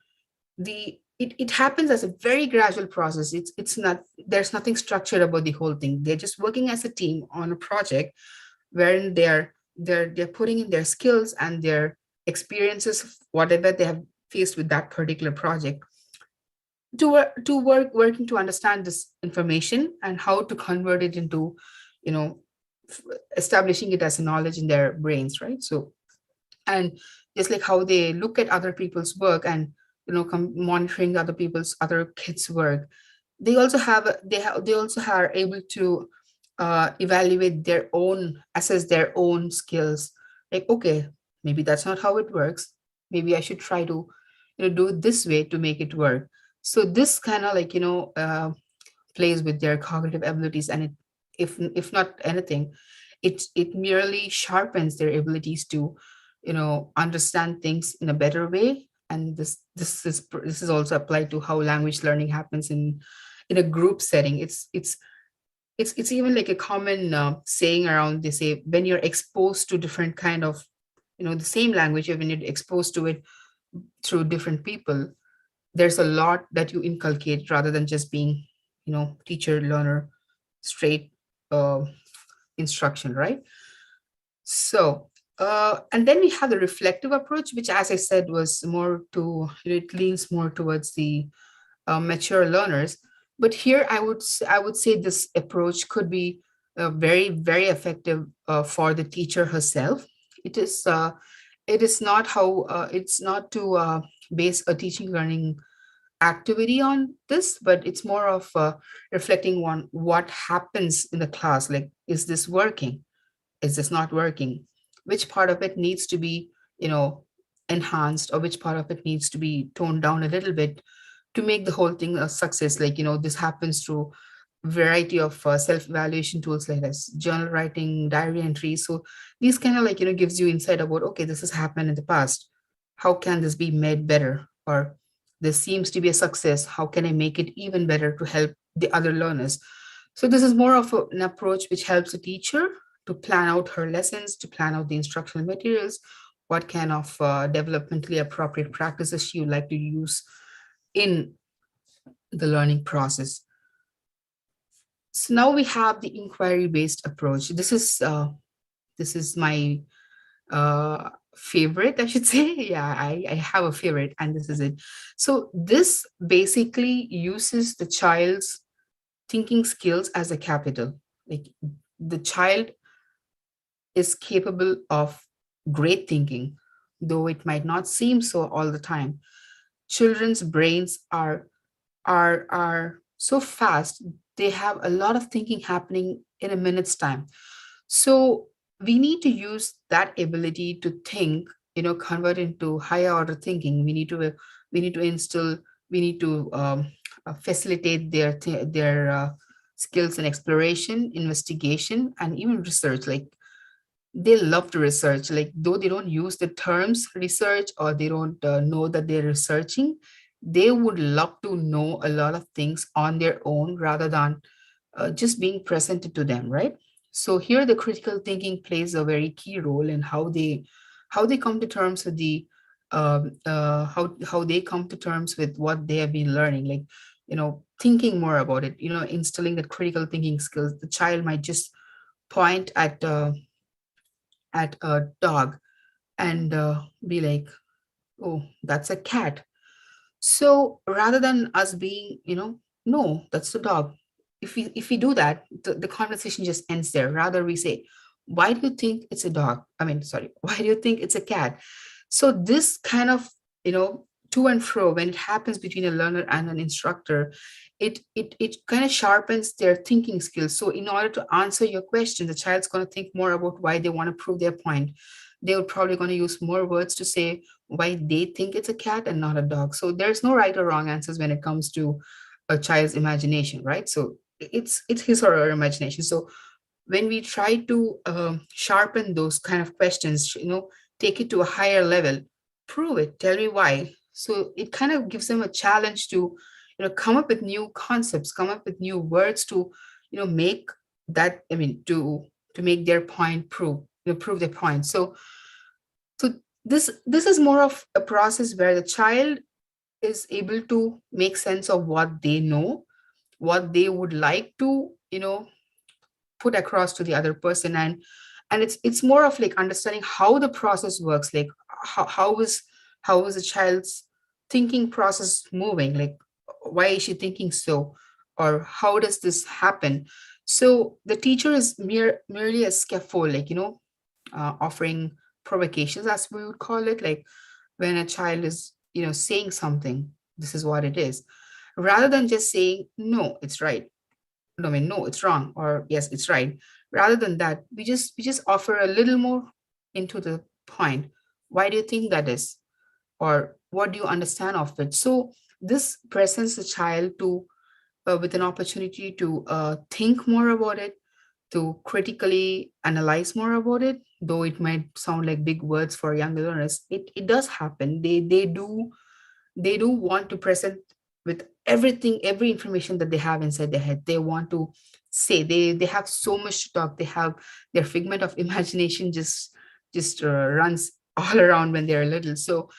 it happens as a very gradual process. It's not, there's nothing structured about the whole thing. They're just working as a team on a project, wherein they're putting in their skills and their experiences of whatever they have faced with that particular project working to understand this information and how to convert it into, you know, establishing it as a knowledge in their brains, right? So, and just like how they look at other people's work and, you know, monitoring other kids' work, they also they also are able to evaluate their own, assess their own skills. Like, okay, maybe that's not how it works. Maybe I should try to, you know, do it this way to make it work. So this kind of like, plays with their cognitive abilities, and it, if not anything, it merely sharpens their abilities to, you know, understand things in a better way. And this is also applied to how language learning happens in a group setting. It's even like a common saying around. They say when you're exposed to different kind of, you know, the same language, when you're exposed to it through different people, there's a lot that you inculcate rather than just being, you know, teacher learner straight uh, instruction, right? So and then we have the reflective approach, which, as I said, was more to, you know, it leans more towards the mature learners. But here I would say this approach could be very, very effective for the teacher herself. It is not how it's not to base a teaching learning activity on this, but it's more of reflecting on what happens in the class. Like, is this working? Is this not working? Which part of it needs to be, you know, enhanced, or which part of it needs to be toned down a little bit to make the whole thing a success? Like, you know, this happens through variety of self-evaluation tools like this, journal writing, diary entries. So these kind of like, you know, gives you insight about, okay, this has happened in the past. How can this be made better? Or this seems to be a success. How can I make it even better to help the other learners? So this is more of an approach which helps a teacher to plan out her lessons, to plan out the instructional materials, what kind of developmentally appropriate practices she would like to use in the learning process. So now we have the inquiry-based approach. This is my favorite, I should say. Yeah, I have a favorite, and this is it. So this basically uses the child's thinking skills as a capital. Like, the child is capable of great thinking, though it might not seem so all the time. Children's brains are so fast. They have a lot of thinking happening in a minute's time. So we need to use that ability to think, you know, convert into higher order thinking. We need to instill, we need to facilitate their skills in exploration, investigation, and even research. Like, they love to research, like, though they don't use the terms research, or they don't know that they're researching, they would love to know a lot of things on their own rather than just being presented to them, right? So here the critical thinking plays a very key role in how they come to terms with the how they come to terms with what they have been learning. Like, you know, thinking more about it, you know, instilling that critical thinking skills. The child might just point at a dog and be like, oh, that's a cat. So rather than us being, you know, no, that's the dog. If we do that, the conversation just ends there. Rather, we say, why do you think it's a dog? I mean, sorry, why do you think it's a cat? So this kind of, you know, to and fro, when it happens between a learner and an instructor, it kind of sharpens their thinking skills. So in order to answer your question, the child's going to think more about why they want to prove their point. They would probably going to use more words to say why they think it's a cat and not a dog. So there's no right or wrong answers when it comes to a child's imagination, right? So it's his or her imagination. So when we try to sharpen those kind of questions, you know, take it to a higher level, prove it, tell me why. So it kind of gives them a challenge to, you know, come up with new concepts, come up with new words to, you know, make that, I mean, to make their point prove, you know, prove their point. So this is more of a process where the child is able to make sense of what they know, what they would like to, you know, put across to the other person, And it's more of like understanding how the process works, like how is a child's thinking process moving, like why is she thinking so, or how does this happen. So the teacher is merely a scaffold, like offering provocations, as we would call it, like when a child is saying something, this is what it is, rather than just saying no it's right, no, I mean, no, it's wrong, or yes, it's right. Rather than that, we just offer a little more into the point. Why do you think that is? Or what do you understand of it? So this presents the child to with an opportunity to think more about it, to critically analyze more about it. Though it might sound like big words for young learners, it does happen. They do want to present with everything, every information that they have inside their head. They want to say, they have so much to talk. They have their figment of imagination just runs all around when they're little. So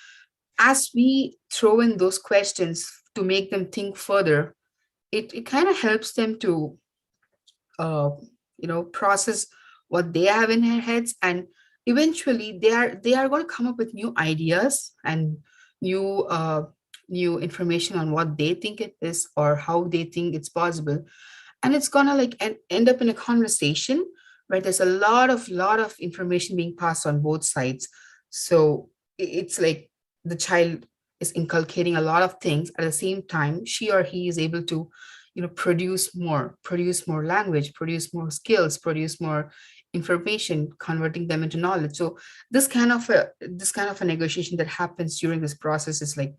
as we throw in those questions to make them think further, it kind of helps them to uh, process what they have in their heads, and eventually they are going to come up with new ideas and new new information on what they think it is or how they think it's possible. And it's gonna like end up in a conversation where there's a lot of information being passed on both sides. So it's like the child is inculcating a lot of things at the same time. She or he is able to produce more language, produce more skills, produce more information, converting them into knowledge. So this kind of a negotiation that happens during this process is like,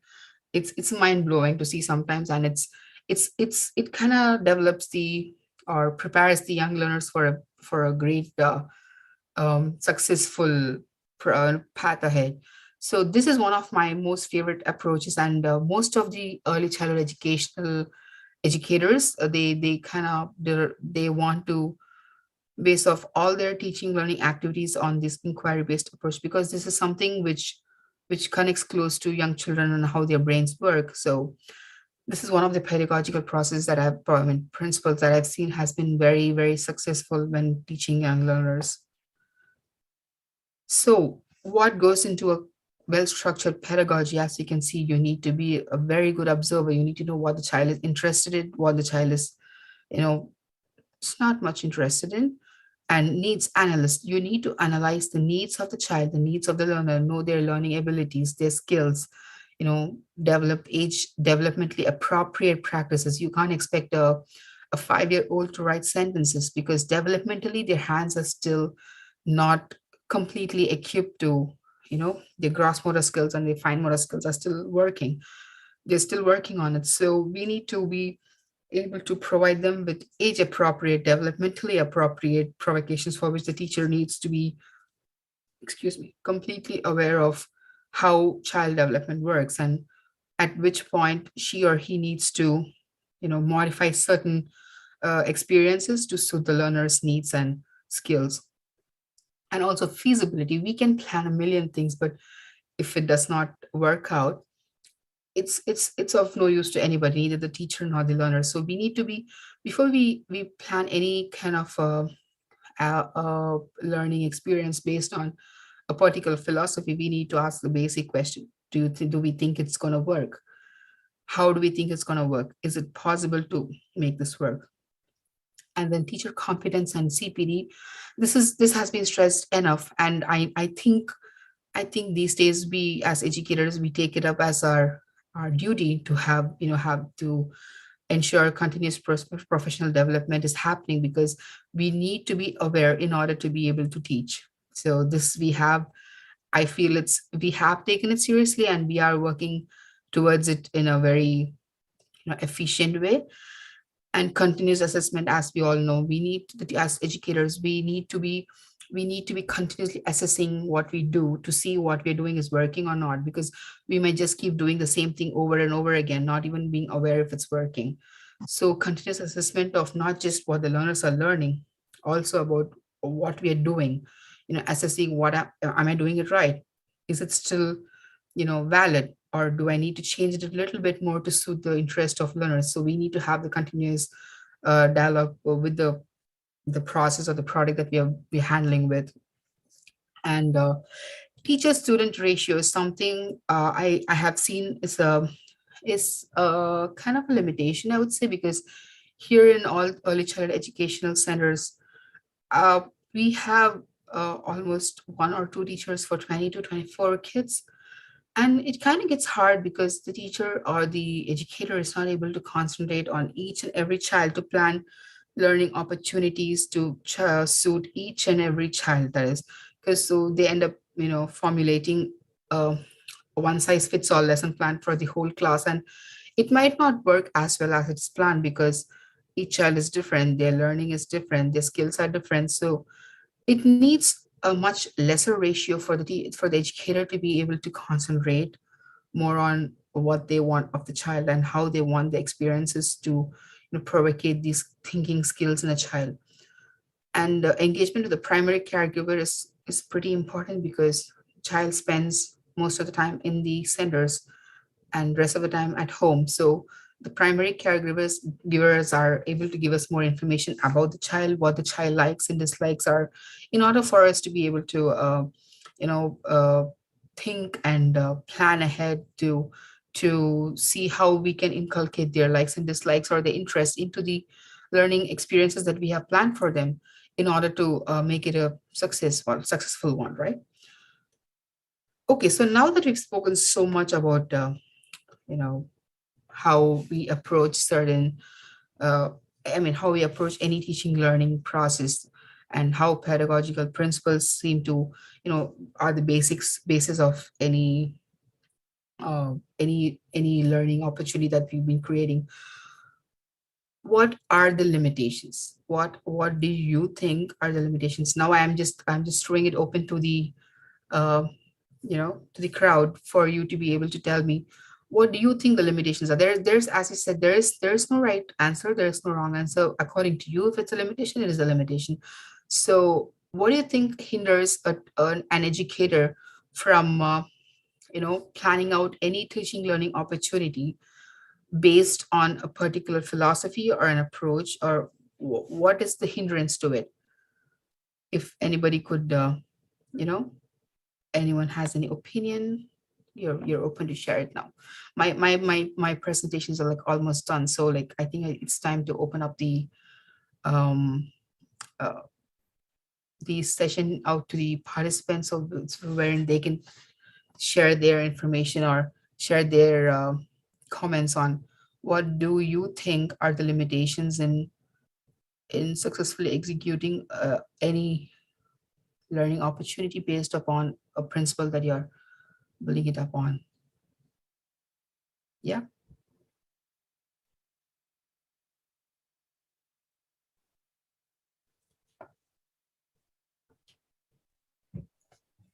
it's mind blowing to see sometimes. And it kind of develops the or prepares the young learners for a great successful path ahead. So this is one of my most favorite approaches, and most of the early childhood educational educators, they kind of they want to base off all their teaching learning activities on this inquiry based approach, because this is something which connects close to young children and how their brains work. So this is one of the pedagogical processes that I mean, principles that I've seen has been very, very successful when teaching young learners. So what goes into a well-structured pedagogy? As you can see, you need to be a very good observer. You need to know what the child is interested in, what the child is, it's not much interested in, and needs analyst. You need to analyze the needs of the child, the needs of the learner, know their learning abilities, their skills, develop age developmentally appropriate practices. You can't expect a 5-year-old to write sentences, because developmentally their hands are still not completely equipped to, their gross motor skills and their fine motor skills are still working. They're still working on it. So we need to be able to provide them with age appropriate, developmentally appropriate provocations for which the teacher needs to be, completely aware of how child development works, and at which point she or he needs to, modify certain experiences to suit the learner's needs and skills. And also feasibility. We can plan a million things, but if it does not work out, it's of no use to anybody, neither the teacher nor the learner. So we need to be, before we plan any kind of learning experience based on a particular philosophy, we need to ask the basic question: do we think it's going to work? How do we think it's going to work? Is it possible to make this work? And then teacher competence and CPD. This has been stressed enough, and I think these days we as educators, we take it up as our duty to have to ensure continuous professional development is happening, because we need to be aware in order to be able to teach. So this I feel we have taken it seriously, and we are working towards it in a very efficient way. And continuous assessment, as we all know, we need as educators, we need to be continuously assessing what we do to see what we're doing is working or not, because we may just keep doing the same thing over and over again, not even being aware if it's working. So continuous assessment of not just what the learners are learning, also about what we are doing, assessing am I doing it right? Is it still valid, or do I need to change it a little bit more to suit the interest of learners? So we need to have the continuous dialogue with the process or the product that we're handling with. And teacher-student ratio is something I have seen is a kind of a limitation, I would say, because here in all early childhood educational centers, uh, we have almost one or two teachers for 20 to 24 kids. And it kind of gets hard because the teacher or the educator is not able to concentrate on each and every child to plan learning opportunities to suit each and every child, that is, because so they end up, formulating a one size fits all lesson plan for the whole class, and it might not work as well as it's planned because each child is different, their learning is different, their skills are different. So it needs a much lesser ratio for for the educator to be able to concentrate more on what they want of the child and how they want the experiences to provocate these thinking skills in a child. And engagement with the primary caregiver is pretty important because child spends most of the time in the centers and rest of the time at home. So the primary caregivers givers are able to give us more information about the child, what the child likes and dislikes are, in order for us to be able to, you know, uh, think and plan ahead to see how we can inculcate their likes and dislikes or their interest into the learning experiences that we have planned for them in order to make it a successful one, right? Okay, so now that we've spoken so much about you know how we approach certain uh, how we approach any teaching learning process and how pedagogical principles seem to are the basis of any learning opportunity that we've been creating. What are the limitations? What do you think are the limitations? Now I'm just throwing it open to the uh, to the crowd for you to be able to tell me, what do you think the limitations are? There's, as you said, there's no right answer, there's no wrong answer. According to you, if it's a limitation, it is a limitation. So what do you think hinders an educator from planning out any teaching learning opportunity based on a particular philosophy or an approach, or what is the hindrance to it? If anybody could you know anyone has any opinion, you're open to share it now. My presentations are like almost done, so like I think it's time to open up um uh, the session out to the participants, so wherein they can share their information or share their comments on what do you think are the limitations in successfully executing any learning opportunity based upon a principle that you're building it up on. Yeah.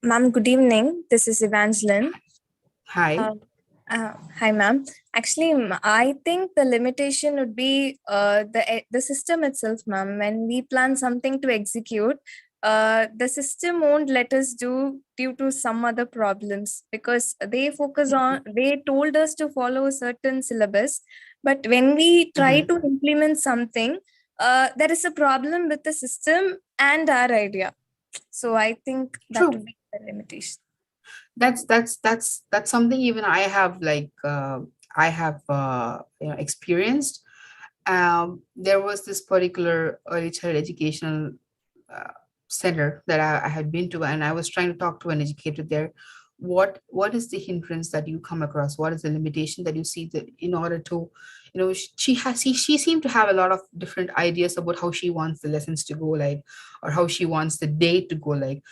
Ma'am, good evening. This is Evangeline. Hi. Hi, ma'am. Actually, I think the limitation would be the system itself, ma'am. When we plan something to execute, the system won't let us do due to some other problems, because they focus on, they told us to follow a certain syllabus, but when we try to implement something, there is a problem with the system and our idea. So I think that True. would be the limitation. That's something even I have experienced. There was this particular early child educational center that I had been to, and I was trying to talk to an educator there. What is the hindrance that you come across? What is the limitation that you see that in order to, she seemed to have a lot of different ideas about how she wants the lessons to go like, or how she wants the day to go like.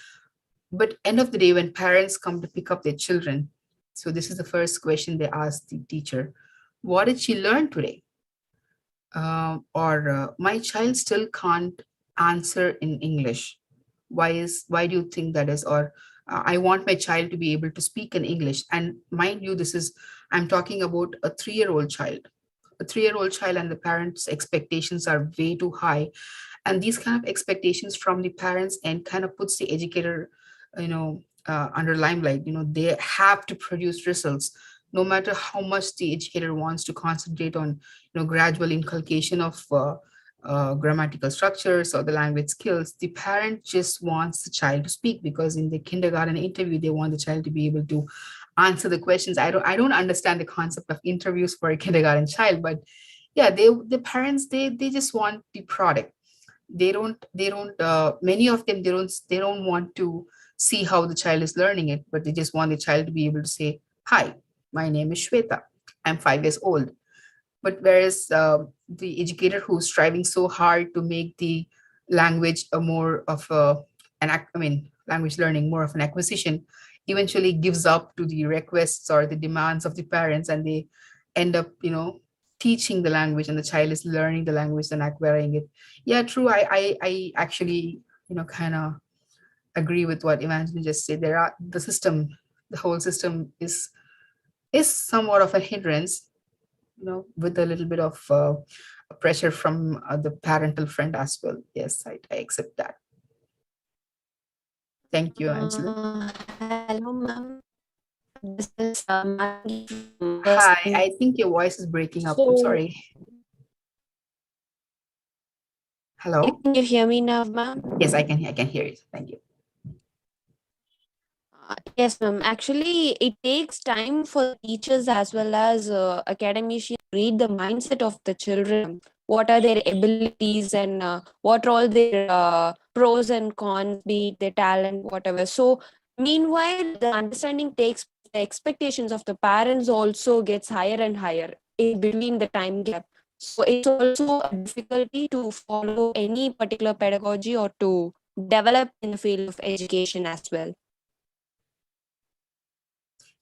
But end of the day, when parents come to pick up their children, so this is the first question they ask the teacher: what did she learn today? Or my child still can't answer in English. Why do you think that is? Or I want my child to be able to speak in English. And mind you, I'm talking about a 3-year-old child. A 3-year-old child, and the parents' expectations are way too high. And these kind of expectations from the parents and kind of puts the educator, under limelight. They have to produce results, no matter how much the educator wants to concentrate on gradual inculcation of grammatical structures or the language skills. The parent just wants the child to speak, because in the kindergarten interview, they want the child to be able to answer the questions. I don't understand the concept of interviews for a kindergarten child, but yeah, the parents, they just want the product. They don't many of them, they don't want to see how the child is learning it, but they just want the child to be able to say, hi, my name is Shweta, I'm 5 years old. But whereas the educator who's striving so hard to make the language a more of a language learning more of an acquisition, eventually gives up to the requests or the demands of the parents, and they end up teaching the language, and the child is learning the language and acquiring it. Yeah, true. I actually kind of agree with what Evangeline just said. The whole system is somewhat of a hindrance, with a little bit of pressure from the parental friend as well. Yes, I accept that. Thank you, Angela. Hello, ma'am. This is Maggie from Hi, I think your voice is breaking up. I'm sorry. Hello? Can you hear me now, ma'am? Yes, I can hear you. Thank you. Yes, ma'am. Actually, it takes time for teachers as well as academicians to read the mindset of the children. What are their abilities, and what are all their pros and cons, be it their talent, whatever. So, meanwhile, the understanding takes, the expectations of the parents also gets higher and higher in between the time gap. So, it's also a difficulty to follow any particular pedagogy or to develop in the field of education as well.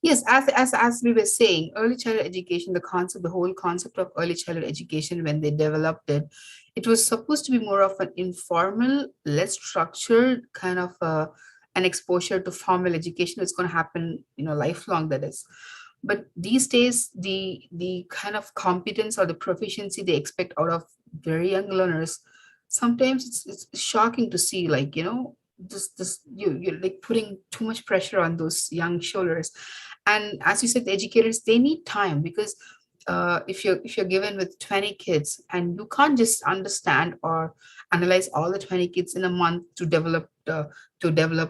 Yes, as we were saying, early childhood education, the whole concept of early childhood education, when they developed it, it was supposed to be more of an informal, less structured kind of an exposure to formal education. It's going to happen, lifelong, that is. But these days, the kind of competence or the proficiency they expect out of very young learners, sometimes it's shocking to see, like, you're like putting too much pressure on those young shoulders. And as you said, the educators, they need time, because if you're given with 20 kids, and you can't just understand or analyze all the 20 kids in a month to develop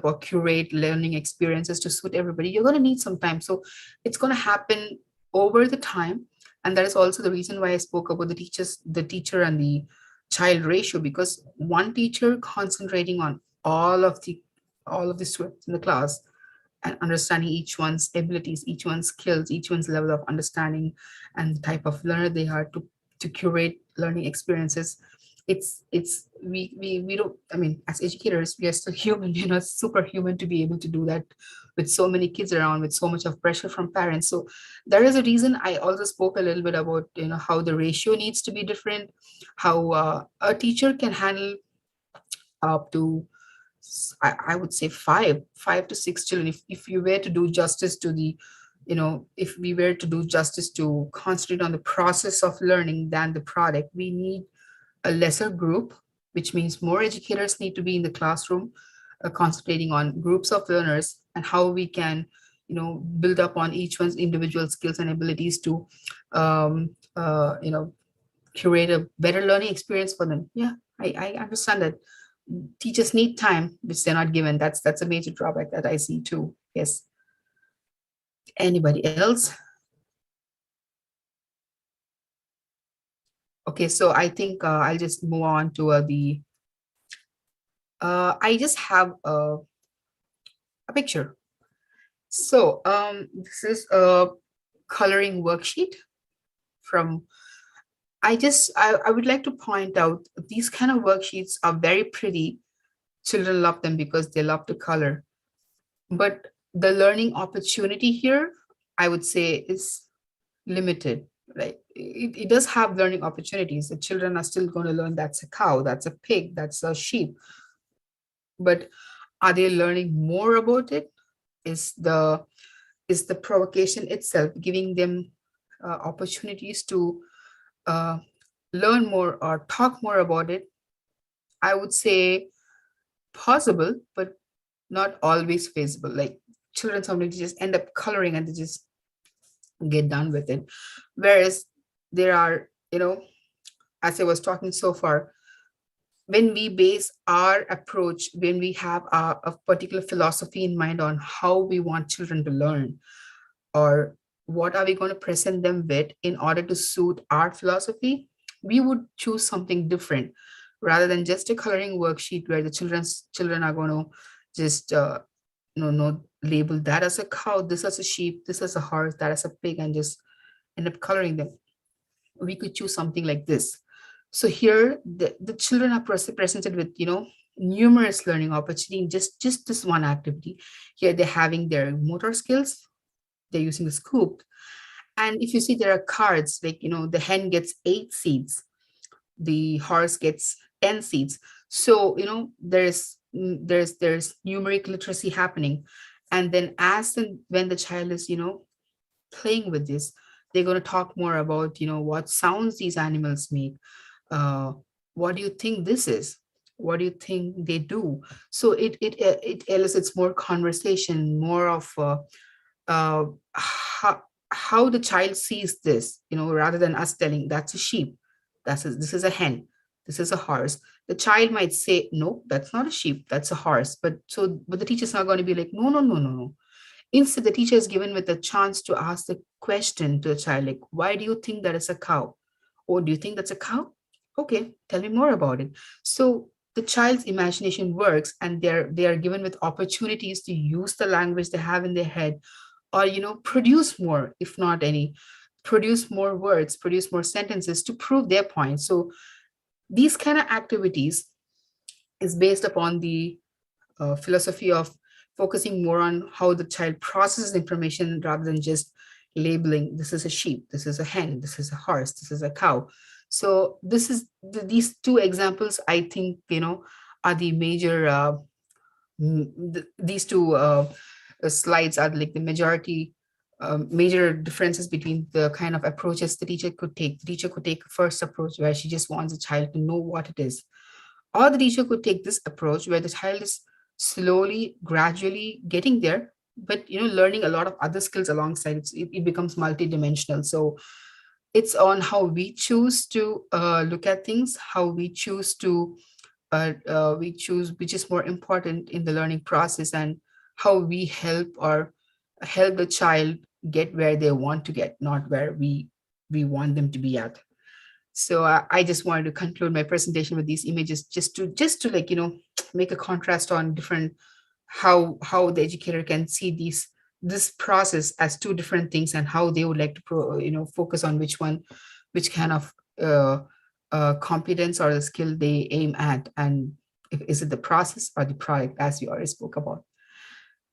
or curate learning experiences to suit everybody, you're going to need some time. So it's going to happen over the time. And that is also the reason why I spoke about the teacher and the child ratio, because one teacher concentrating on all of the students in the class and understanding each one's abilities, each one's skills, each one's level of understanding, and the type of learner they are, to curate learning experiences. We don't, as educators, we are still human, superhuman to be able to do that with so many kids around, with so much of pressure from parents. So there is a reason I also spoke a little bit about, how the ratio needs to be different, how a teacher can handle up to, I would say, five to six children. If you were to do justice to if we were to do justice to concentrate on the process of learning than the product, we need a lesser group, which means more educators need to be in the classroom, concentrating on groups of learners, and how we can, build up on each one's individual skills and abilities to, curate a better learning experience for them. Yeah, I understand that teachers need time, which they're not given. That's a major drawback that I see too. Yes. Anybody else? Okay, so I think I'll just move on to I just have a picture. So this is a coloring worksheet from, I would like to point out, these kind of worksheets are very pretty. Children love them because they love to color. But the learning opportunity here, I would say, is limited. Right? It does have learning opportunities. The children are still going to learn that's a cow, that's a pig, that's a sheep. But are they learning more about it? Is the provocation itself giving them opportunities to learn more or talk more about it? I would say possible, but not always feasible. Like, children sometimes just end up coloring and they just get done with it. Whereas there are, as I was talking so far, when we base our approach, when we have a particular philosophy in mind on how we want children to learn, or what are we going to present them with in order to suit our philosophy, we would choose something different rather than just a coloring worksheet where the children are going to just label that as a cow, this as a sheep, this as a horse, that as a pig, and just end up coloring them. We could choose something like this. So here the children are presented with numerous learning opportunity in just this one activity. Here they're having their motor skills, they're using the scoop. And if you see, there are cards like, the hen gets 8 seeds, the horse gets 10 seeds. So, there's numeric literacy happening. And then when the child is, playing with this, they're going to talk more about, what sounds these animals make. What do you think this is? What do you think they do? So it elicits more conversation, more of how the child sees this, rather than us telling that's a sheep, this is a hen, this is a horse. The child might say, no, that's not a sheep, that's a horse. But the teacher's not going to be like, no, no, no, no, no. Instead, the teacher is given with a chance to ask the question to the child, like, why do you think that is a cow? Or do you think that's a cow? Okay, tell me more about it. So the child's imagination works, and they are given with opportunities to use the language they have in their head, or produce more, if not any, produce more words, produce more sentences to prove their point. So these kind of activities is based upon the philosophy of focusing more on how the child processes information rather than just labeling, this is a sheep, this is a hen, this is a horse, this is a cow. So these two examples, I think, are the major these two slides are like the major differences between the kind of approaches the teacher could take. The teacher could take a first approach where she just wants the child to know what it is, or the teacher could take this approach where the child is slowly, gradually getting there, but learning a lot of other skills alongside. It becomes multidimensional. So it's on how we choose to look at things, how we choose to we choose which is more important in the learning process, and how we help the child get where they want to get, not where we want them to be at. So I just wanted to conclude my presentation with these images, just to like make a contrast on different how the educator can see this process as two different things, and how they would like to focus on which kind of competence or the skill they aim at, and is it the process or the product, as we already spoke about.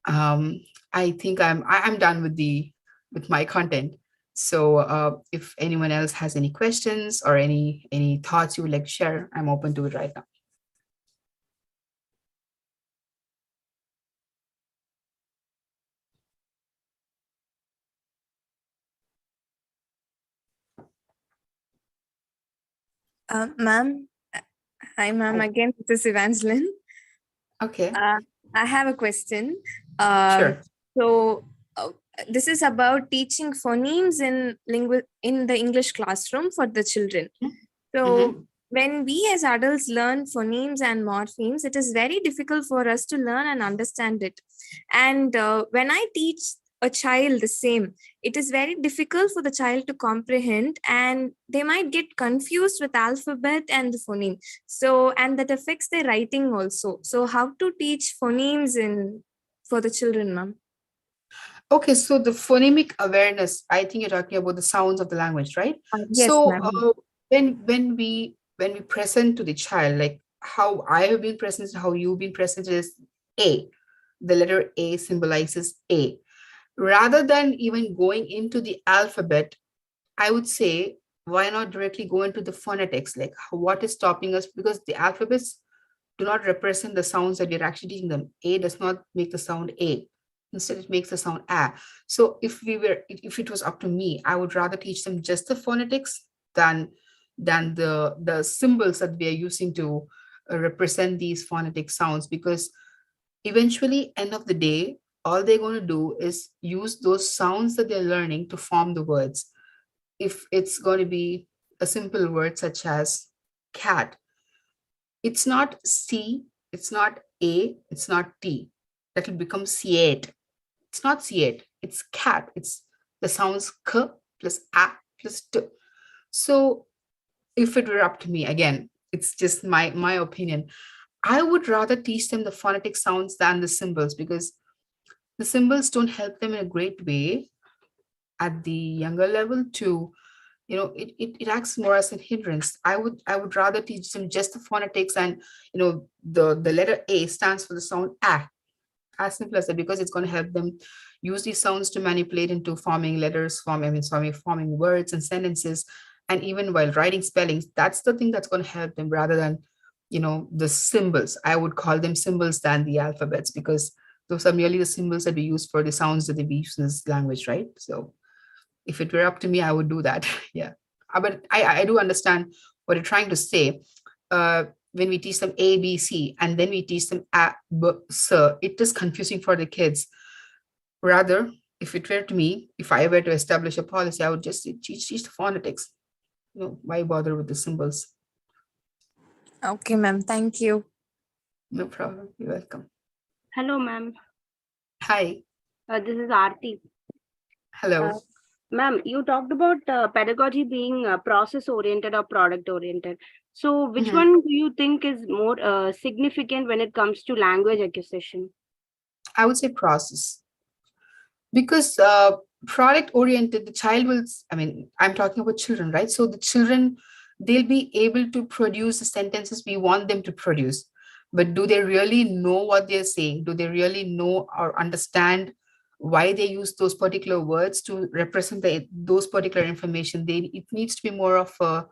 I think I'm done with my content. So if anyone else has any questions or any thoughts you would like to share, I'm open to it right now. Ma'am, hi ma'am, again, this is Evangeline. Okay. I have a question. Sure. So this is about teaching phonemes in the English classroom for the children. So when we as adults learn phonemes and morphemes, it is very difficult for us to learn and understand it. And when I teach a child the same, it is very difficult for the child to comprehend, and they might get confused with alphabet and the phoneme. So, and that affects their writing also. So how to teach phonemes for the children, ma'am? Okay, so the phonemic awareness, I think you're talking about the sounds of the language, right? Yes, so ma'am. when we present to the child, like how I have been presented, how you've been presented, is A. The letter A symbolizes A. Rather than even going into the alphabet, I would say, why not directly go into the phonetics? Like, what is stopping us? Because the alphabets do not represent the sounds that we're actually teaching them. A does not make the sound A. Instead, it makes the sound A. So if it was up to me, I would rather teach them just the phonetics than the symbols that we are using to represent these phonetic sounds, because eventually, end of the day, all they're going to do is use those sounds that they're learning to form the words. If it's going to be a simple word such as cat, It's not C, it's not A, it's not T. That will become C8. It's not C8, it's cat. It's the sounds K plus A plus T. So if it were up to me, again, it's just my opinion, I would rather teach them the phonetic sounds than the symbols, because the symbols don't help them in a great way at the younger level to, it acts more as a hindrance. I would rather teach them just the phonetics, and the letter A stands for the sound A, as simple as that, because it's going to help them use these sounds to manipulate into forming letters, forming words and sentences. And even while writing spellings, that's the thing that's going to help them, rather than the symbols. I would call them symbols than the alphabets, because those are merely the symbols that we use for the sounds that we use in this language, right? So if it were up to me, I would do that. Yeah. But I do understand what you're trying to say. When we teach them A, B, C, and then we teach them A, B, S, it is confusing for the kids. Rather, if it were to me, if I were to establish a policy, I would just teach the phonetics. Why bother with the symbols? Okay, ma'am. Thank you. No problem. You're welcome. Hello, ma'am. Hi. This is Aarti. Hello. Ma'am, you talked about pedagogy being process-oriented or product-oriented. So which one do you think is more significant when it comes to language acquisition? I would say process. Because product-oriented, the child will, I'm talking about children, right? So the children, they'll be able to produce the sentences we want them to produce. But do they really know what they're saying? Do they really know or understand why they use those particular words to represent those particular information? It needs to be more of a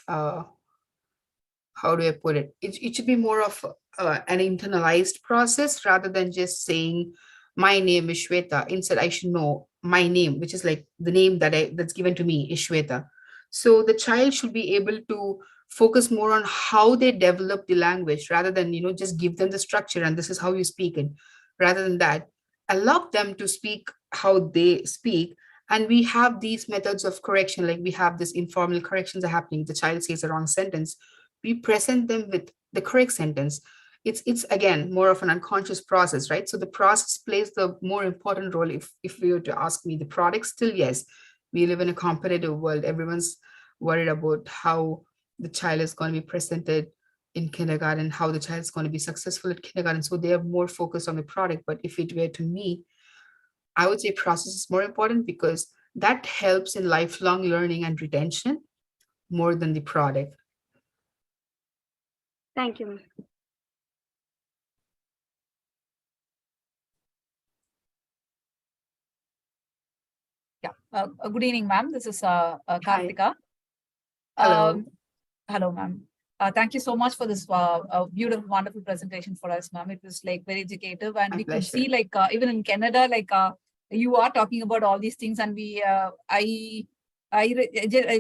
how do I put it? It should be more of an internalized process, rather than just saying, my name is Shweta. Instead, I should know my name, which is like the name that's given to me is Shweta. So the child should be able to focus more on how they develop the language, rather than just give them the structure and this is how you speak it. Rather than that, allow them to speak how they speak. And we have these methods of correction, like we have this informal corrections are happening. The child says the wrong sentence, we present them with the correct sentence. It's again more of an unconscious process, right? So the process plays the more important role. If we were to ask me, the product, still yes, we live in a competitive world. Everyone's worried about how the child is going to be presented in kindergarten, how the child is going to be successful at kindergarten. So they are more focused on the product. But if it were to me, I would say process is more important, because that helps in lifelong learning and retention more than the product. Thank you. Yeah. Good evening, ma'am. This is Karthika. Hello. Hello, ma'am. Thank you so much for this beautiful, wonderful presentation for us, ma'am. It was like very educative, and we could see like even in Canada, like you are talking about all these things, and we I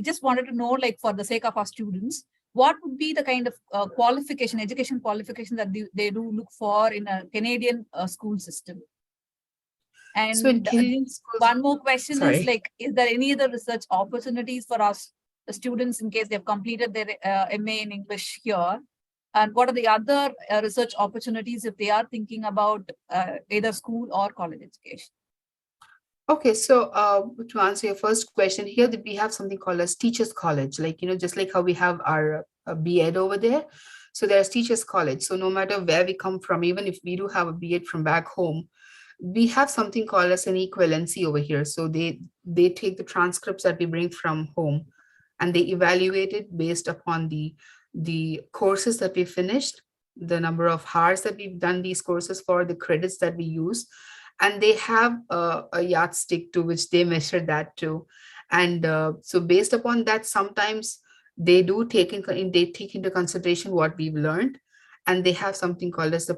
just wanted to know, like for the sake of our students, what would be the kind of education qualification that they do look for in a Canadian school system? And so in Canadian schools, one more question is like, is there any other research opportunities for us, the students, in case they've completed their MA in English here? And what are the other research opportunities if they are thinking about either school or college education? Okay, so to answer your first question, here that we have something called as Teachers College, like, just like how we have our B.Ed over there. So there's Teachers College. So no matter where we come from, even if we do have a B.Ed from back home, we have something called as an equivalency over here. So they take the transcripts that we bring from home, and they evaluate it based upon the courses that we finished, the number of hours that we've done these courses for, the credits that we use. And they have a yardstick to which they measure that too. And so based upon that, sometimes they do take into consideration what we've learned. And they have something called as the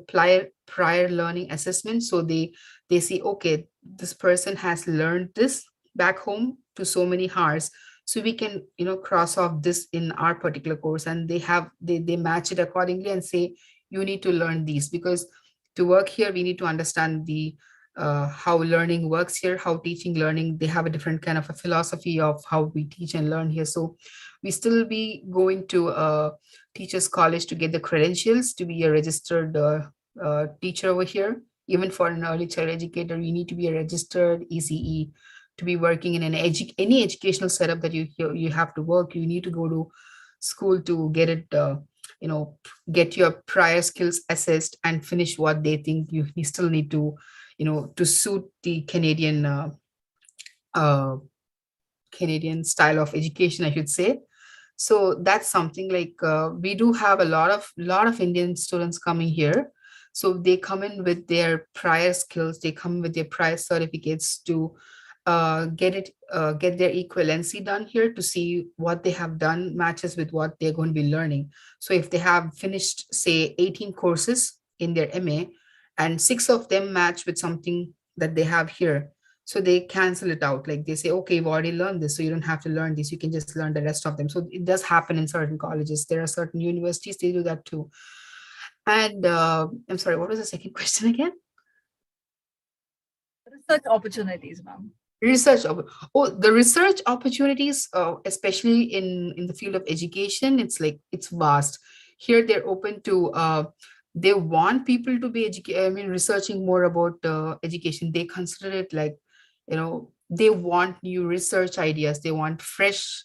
prior learning assessment. So they see, okay, this person has learned this back home to so many hours, so we can cross off this in our particular course. And they match it accordingly and say, you need to learn these, because to work here we need to understand the how learning works here, how teaching learning, they have a different kind of a philosophy of how we teach and learn here. So we still be going to a teachers college to get the credentials to be a registered teacher over here. Even for an early child educator, you need to be a registered ECE to be working in any educational setup that you have to work. You need to go to school to get it, get your prior skills assessed and finish what they think you still need to, to suit the uh, Canadian style of education, I should say. So that's something like we do have a lot of Indian students coming here. So they come in with their prior skills, they come with their prior certificates to get their equivalency done here to see what they have done matches with what they're going to be learning. So if they have finished, say, 18 courses in their MA, and 6 of them match with something that they have here, so they cancel it out. Like they say, okay, you've already learned this, so you don't have to learn this, you can just learn the rest of them. So it does happen in certain colleges. There are certain universities, they do that too. And I'm sorry, what was the second question again? Research opportunities, ma'am. The research opportunities, especially in the field of education, it's vast. Here they're open to they want people to be researching more about education. They consider it like, they want new research ideas, they want fresh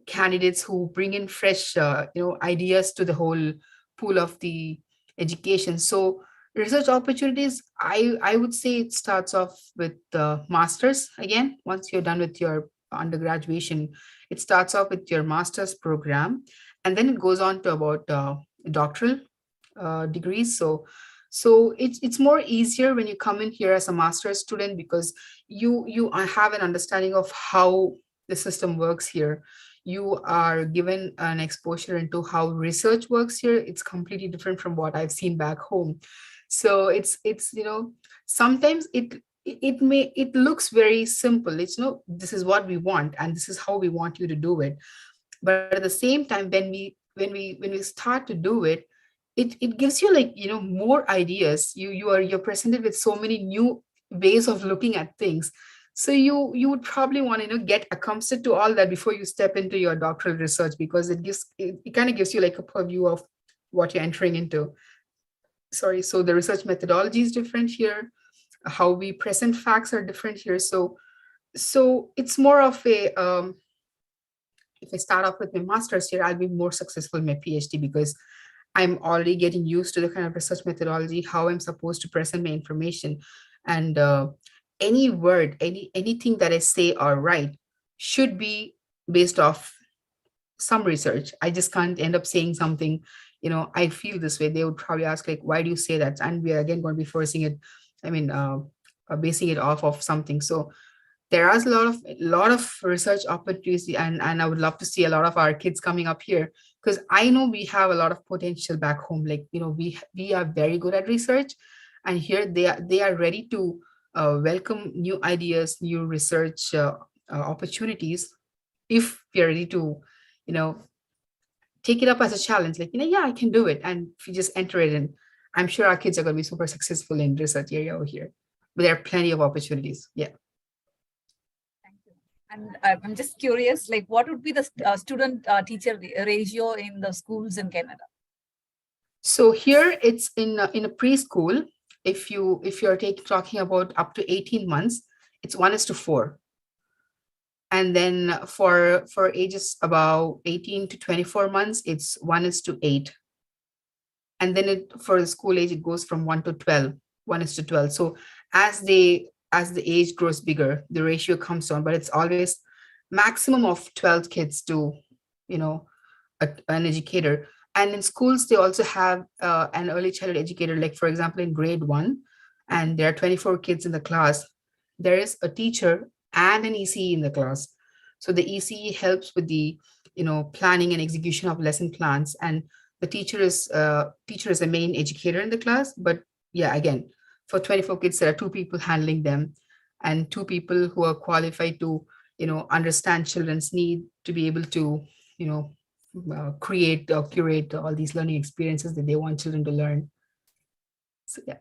candidates who bring in fresh ideas to the whole pool of the education. So research opportunities, I would say it starts off with masters. Again, once you're done with your undergraduation, it starts off with your master's program, and then it goes on to about doctoral degrees. So it's more easier when you come in here as a master's student, because you have an understanding of how the system works here. You are given an exposure into how research works here. It's completely different from what I've seen back home. So it's sometimes it looks very simple. It's no, this is what we want and this is how we want you to do it. But at the same time, when we start to do it, it gives you, like, more ideas. You're presented with so many new ways of looking at things. So you would probably want to get accustomed to all that before you step into your doctoral research, because it kind of gives you like a purview of what you're entering into. Sorry, so the research methodology is different here. How we present facts are different here. So it's more of a if I start off with my master's here, I'll be more successful in my PhD, because I'm already getting used to the kind of research methodology, how I'm supposed to present my information. And any word, anything that I say or write should be based off some research. I just can't end up saying something, I feel this way. They would probably ask, like, why do you say that? And we are again going to be forcing it, basing it off of something. So there are a lot of research opportunities, and I would love to see a lot of our kids coming up here, because I know we have a lot of potential back home. Like, we are very good at research, and here they are ready to welcome new ideas, new research opportunities, if we are ready to take it up as a challenge. Like, yeah, I can do it, and if you just enter it in, I'm sure our kids are going to be super successful in research area over here. But there are plenty of opportunities. Yeah. And I'm just curious, like, what would be the student teacher ratio in the schools in Canada? So here it's in a preschool. If you're talking about up to 18 months, it's 1:4. And then for ages about 18 to 24 months, it's 1:8. And then for the school age, it goes from 1:12. So as the age grows bigger, the ratio comes down, but it's always maximum of 12 kids to, an educator. And in schools, they also have an early childhood educator. Like, for example, in grade 1, and there are 24 kids in the class, there is a teacher and an ECE in the class. So the ECE helps with the, planning and execution of lesson plans, and the teacher is a main educator in the class. But yeah, again, for 24 kids, there are 2 people handling them, and 2 people who are qualified to, understand children's need, to be able to, create or curate all these learning experiences that they want children to learn. So yeah.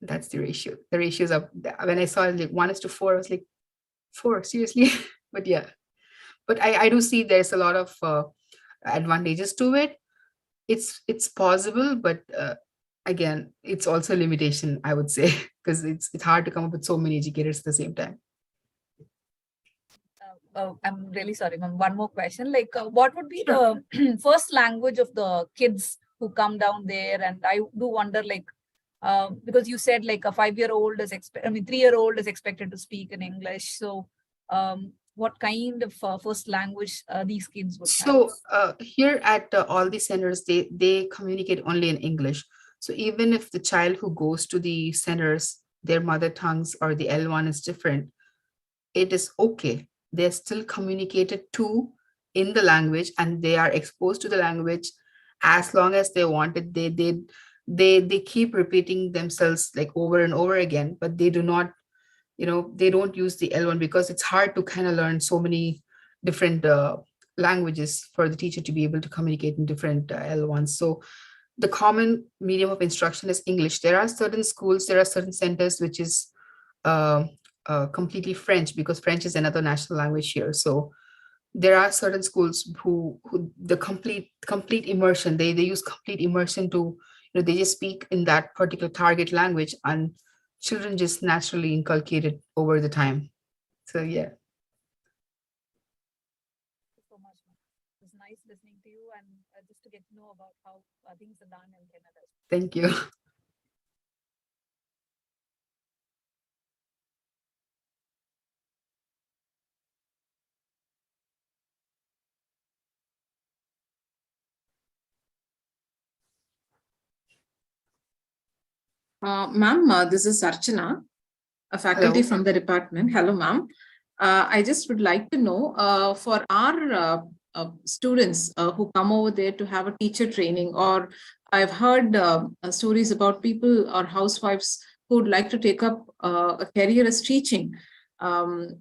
That's the ratio. The ratios of when I saw it like 1:4, I was like, 4, seriously? But yeah, but I do see there's a lot of advantages to it. It's possible, but again, it's also a limitation, I would say, because it's hard to come up with so many educators at the same time. Oh, I'm really sorry, ma'am. One more question. Like, what would be the first language of the kids who come down there? And I do wonder, like, because you said like a 5-year-old is 3-year-old is expected to speak in English. So, what kind of first language these kids would have? So here at all the centers, they communicate only in English. So even if the child who goes to the centers, their mother tongues or the L1 is different, it is okay. They're still communicated to in the language, and they are exposed to the language as long as they want it. They keep repeating themselves like over and over again, but they do not, they don't use the L1 because it's hard to kind of learn so many different languages for the teacher to be able to communicate in different L1s. So the common medium of instruction is English. There are certain schools, there are certain centers which is completely French, because French is another national language here. So there are certain schools who the complete immersion, they use complete immersion to, they just speak in that particular target language, and children just naturally inculcate it over the time. So yeah. Thank you so much, ma'am. It was nice listening to you and just to get to know about how things are done in Canada. Thank you. Ma'am, this is Archana, a faculty Hello. from the department. Hello, ma'am. I just would like to know for our students who come over there to have a teacher training, or I've heard stories about people or housewives who would like to take up a career as teaching. Um,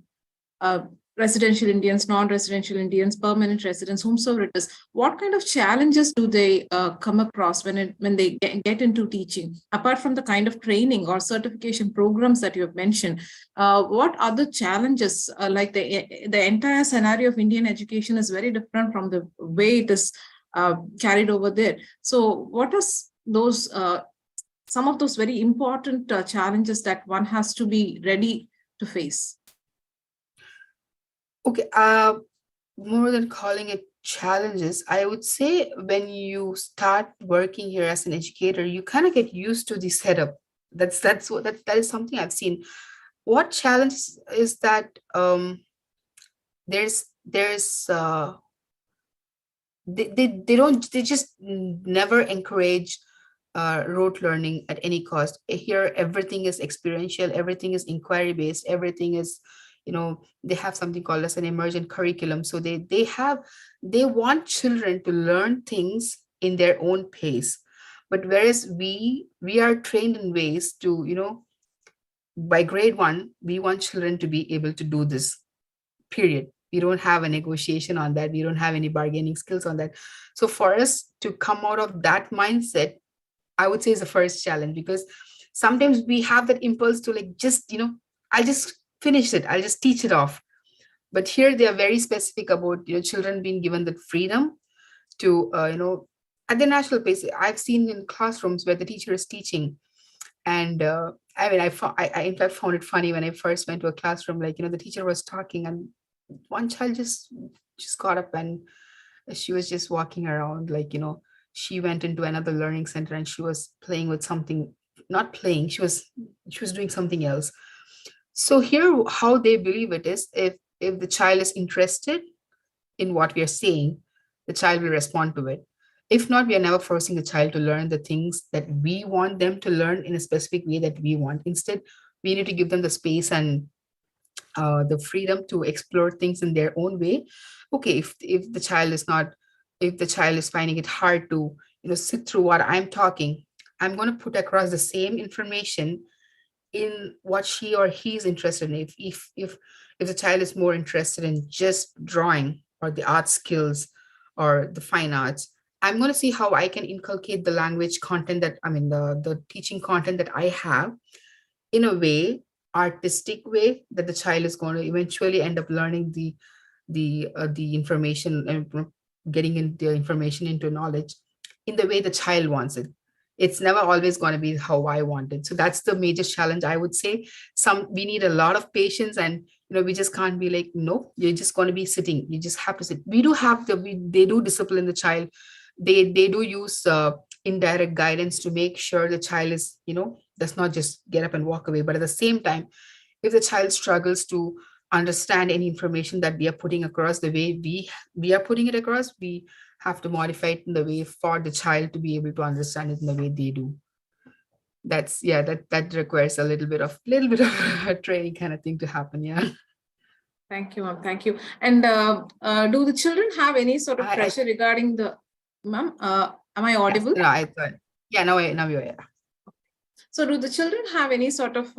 Residential Indians, non-residential Indians, permanent residents, whomsoever it is, what kind of challenges do they come across when they get into teaching? Apart from the kind of training or certification programs that you have mentioned, what other challenges, like the entire scenario of Indian education is very different from the way it is carried over there. So what is those, some of those very important challenges that one has to be ready to face? Okay, more than calling it challenges, I would say when you start working here as an educator, you kind of get used to the setup. That is something I've seen. What challenge is that there's they just never encourage rote learning at any cost. Here everything is experiential, everything is inquiry based, everything is, they have something called as an emergent curriculum. So they want children to learn things in their own pace. But whereas we are trained in ways to, by grade 1 we want children to be able to do this, period. We don't have a negotiation on that, we don't have any bargaining skills on that. So for us to come out of that mindset, I would say is the first challenge, because sometimes we have that impulse to like just, I'll just finish it, I'll just teach it off. But here they are very specific about, children being given that freedom to, at the national pace. I've seen in classrooms where the teacher is teaching, and I mean, I in fact found it funny when I first went to a classroom, like, the teacher was talking, and one child just got up and she was just walking around, like, she went into another learning center and she was playing with something, not playing, she was doing something else. So here how they believe it is, if the child is interested in what we are saying, the child will respond to it. If not, we are never forcing the child to learn the things that we want them to learn in a specific way that we want. Instead, we need to give them the space and the freedom to explore things in their own way. Okay, if the child is not, if the child is finding it hard to, sit through what I'm talking, I'm going to put across the same information in what she or he is interested in. If the child is more interested in just drawing or the art skills or the fine arts, I'm going to see how I can inculcate the language content that, I mean, the teaching content that I have in a way, artistic way, that the child is going to eventually end up learning the information and getting in the information into knowledge in the way the child wants it. It's never always going to be how I want it. So that's the major challenge, I would say. We need a lot of patience, and we just can't be like, no, you're just going to be sitting. You just have to sit. We do have they do discipline the child. They do use indirect guidance to make sure the child is, does not just get up and walk away. But at the same time, if the child struggles to understand any information that we are putting across the way we are putting it across, we have to modify it in the way for the child to be able to understand it in the way they do. That's, yeah, that requires a little bit of a training kind of thing to happen. Yeah. Thank you, ma'am. Thank you. And do the children have any sort of pressure regarding the, ma'am? Am I audible? No, I thought. Yeah, now you're. Yeah. So do the children have any sort of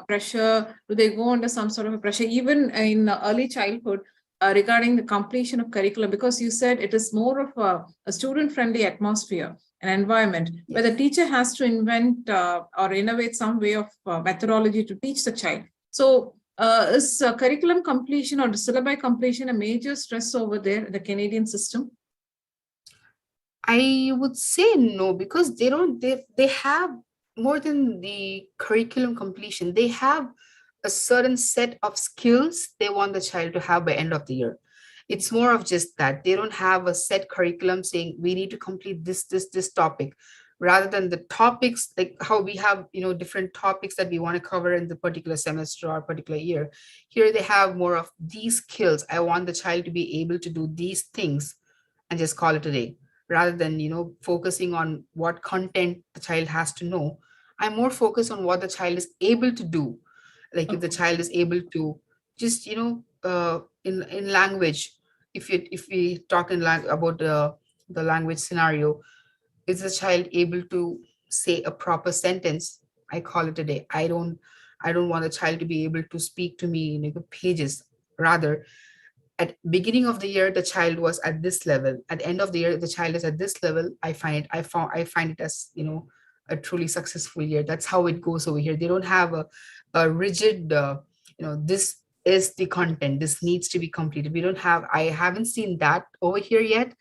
pressure? Do they go under some sort of a pressure, even in early childhood, regarding the completion of curriculum? Because you said it is more of a student-friendly atmosphere, an environment, where the teacher has to invent or innovate some way of methodology to teach the child. So is curriculum completion or the syllabi completion a major stress over there in the Canadian system? I would say no, because they have more than the curriculum completion. They have a certain set of skills they want the child to have by end of the year. It's more of just that. They don't have a set curriculum saying we need to complete this topic, rather than the topics, like how we have, different topics that we want to cover in the particular semester or particular year. Here they have more of these skills. I want the child to be able to do these things and just call it a day, rather than, focusing on what content the child has to know. I'm more focused on what the child is able to do. Like if the child is able to just, in language, if we talk about the language scenario, is the child able to say a proper sentence? I call it a day. I don't want the child to be able to speak to me in pages. Rather, at beginning of the year, the child was at this level. At the end of the year, the child is at this level. I find it as, a truly successful year. That's how it goes over here. They don't have a rigid, this is the content, this needs to be completed. I haven't seen that over here yet.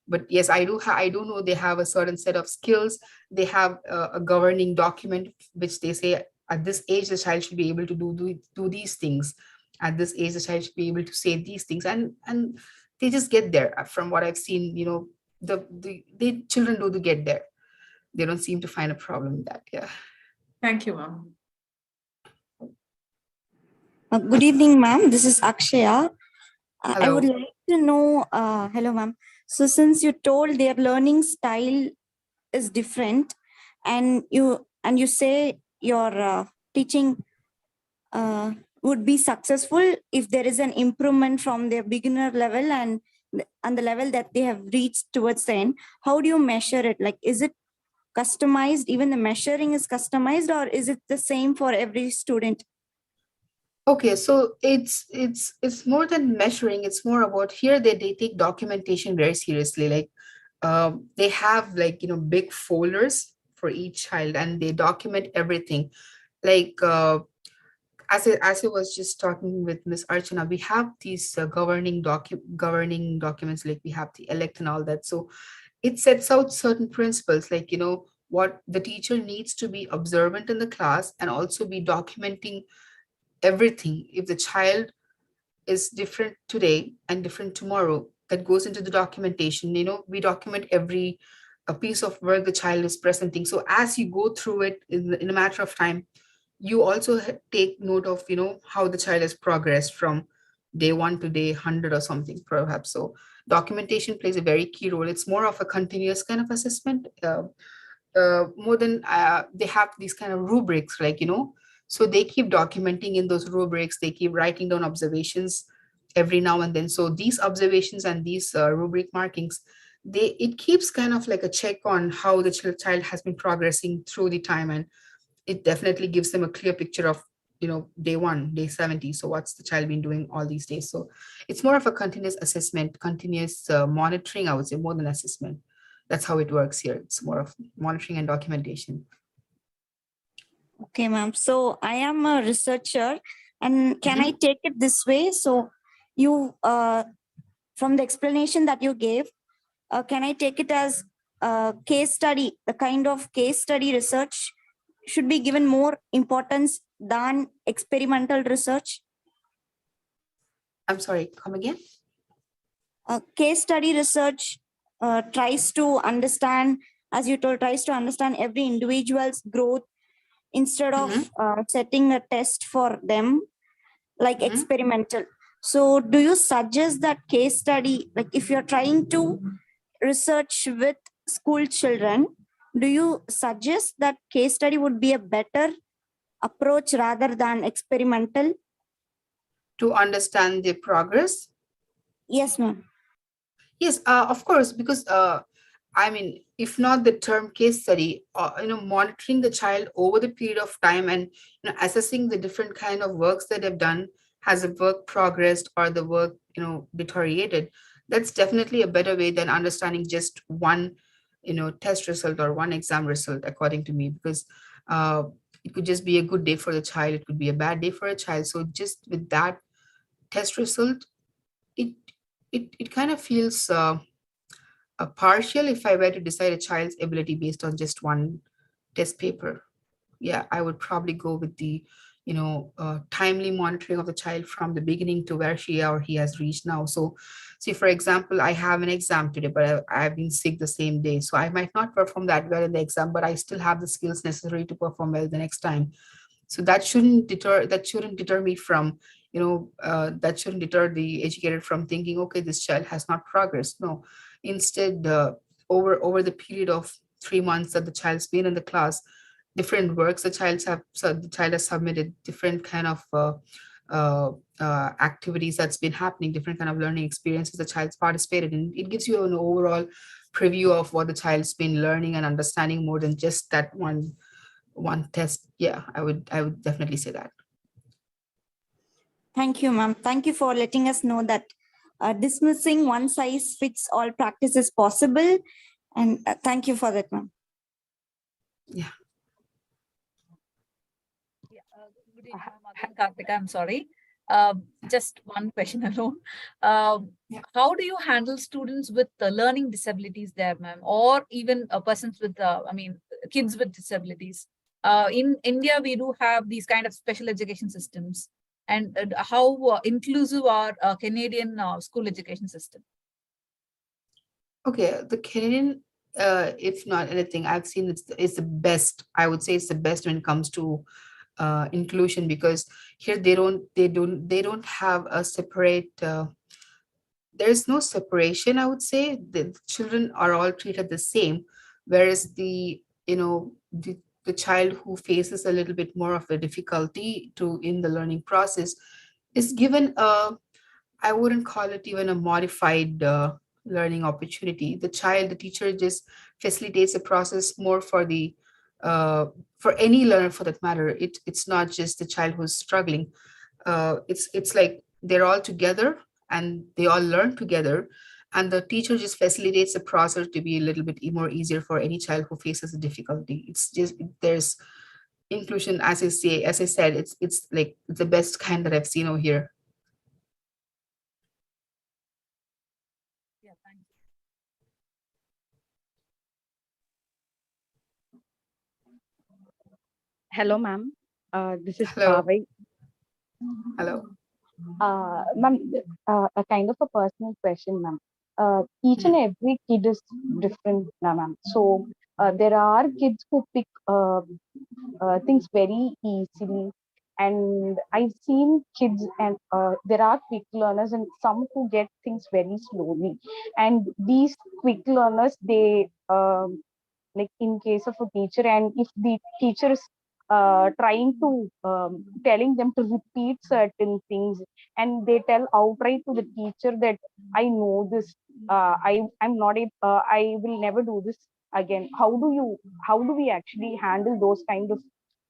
But yes, I do know they have a certain set of skills. They have a governing document which they say at this age the child should be able to do these things. At this age the child should be able to say these things, and they just get there. From what I've seen, the children do get there. They don't seem to find a problem in that. Yeah. Thank you, ma'am. Good evening, ma'am. This is Akshaya. I Hello. would like to know, hello, ma'am. So since you told their learning style is different, and you say your teaching would be successful if there is an improvement from their beginner level and the level that they have reached towards the end, how do you measure it? Like, is it customized? Even the measuring is customized, or is it the same for every student? Okay, so it's more than measuring. It's more about here they take documentation very seriously. Like they have big folders for each child, and they document everything. Like as I was just talking with Miss Archana, we have these governing documents, like we have the elect and all that. So it sets out certain principles, like what the teacher needs to be observant in the class, and also be documenting everything. If the child is different today and different tomorrow, that goes into the documentation. We document every a piece of work the child is presenting. So as you go through it in a matter of time, you also take note of how the child has progressed from day 1 to day 100 or something, perhaps. So documentation plays a very key role. It's more of a continuous kind of assessment, more than they have these kind of rubrics, so they keep documenting in those rubrics. They keep writing down observations every now and then. So these observations and these rubric markings, it keeps kind of like a check on how the child has been progressing through the time, and it definitely gives them a clear picture of day 1, day 70. So what's the child been doing all these days? So it's more of a continuous assessment, continuous monitoring, I would say, more than assessment. that's how it works here. It's more of monitoring and documentation. Okay, ma'am. So I am a researcher, and can I take it this way? So you, from the explanation that you gave, can I take it as a case study? The kind of case study research should be given more importance than experimental research? I'm sorry, come again? Case study research tries to understand, as you told, tries to understand every individual's growth instead of setting a test for them, like experimental. So do you suggest that case study, like if you're trying to research with school children, do you suggest that case study would be a better approach rather than experimental? To understand the progress? Yes, ma'am. Yes, of course, because I mean, if not the term case study, monitoring the child over the period of time and assessing the different kind of works that they've done, has the work progressed or the work deteriorated, that's definitely a better way than understanding just one test result or one exam result, according to me, because it could just be a good day for the child, it could be a bad day for a child. So just with that test result, it it kind of feels partial if I were to decide a child's ability based on just one test paper. Yeah, I would probably go with the timely monitoring of the child from the beginning to where she or he has reached now. So see, for example, I have an exam today, but I've been sick the same day, so I might not perform that well in the exam, but I still have the skills necessary to perform well the next time. So that shouldn't deter me from that shouldn't deter the educator from thinking, okay, this child has not progressed. No, instead, over the period of 3 months that the child's been in the class, different works the child has submitted, different kind of activities that's been happening, different kind of learning experiences the child's participated in. It gives you an overall preview of what the child's been learning and understanding more than just that one test. Yeah, I would definitely say that. Thank you, ma'am. Thank you for letting us know that dismissing one size fits all practice is possible. And thank you for that, ma'am. Yeah. Good evening, ma'am. Karthika, I'm sorry. Just one question alone. How do you handle students with learning disabilities there, ma'am, or even persons with, kids with disabilities? In India, we do have these kind of special education systems. And how inclusive are Canadian school education system? Okay, the Canadian, if not anything, I've seen it's the best. I would say it's the best when it comes to inclusion, because here they don't have a separate. There's no separation. I would say the children are all treated the same, whereas the child who faces a little bit more of a difficulty in the learning process is given I wouldn't call it even a modified learning opportunity. The teacher just facilitates the process more for any learner for that matter. It's not just the child who's struggling. It's like they're all together and they all learn together, and the teacher just facilitates the process to be a little bit more easier for any child who faces a difficulty. It's just there's inclusion, as I said, it's like the best kind that I've seen over here. Yeah, thank you. Hello, ma'am. This is Hello. Pavai. Hello. Ma'am, a kind of a personal question, ma'am. Each and every kid is different, ma'am. So there are kids who pick things very easily, and I've seen kids, and there are quick learners, and some who get things very slowly. And these quick learners, they like in case of a teacher, and if the teacher is trying to telling them to repeat certain things, and they tell outright to the teacher that I know this, I'm not I will never do this again. How do we actually handle those kind of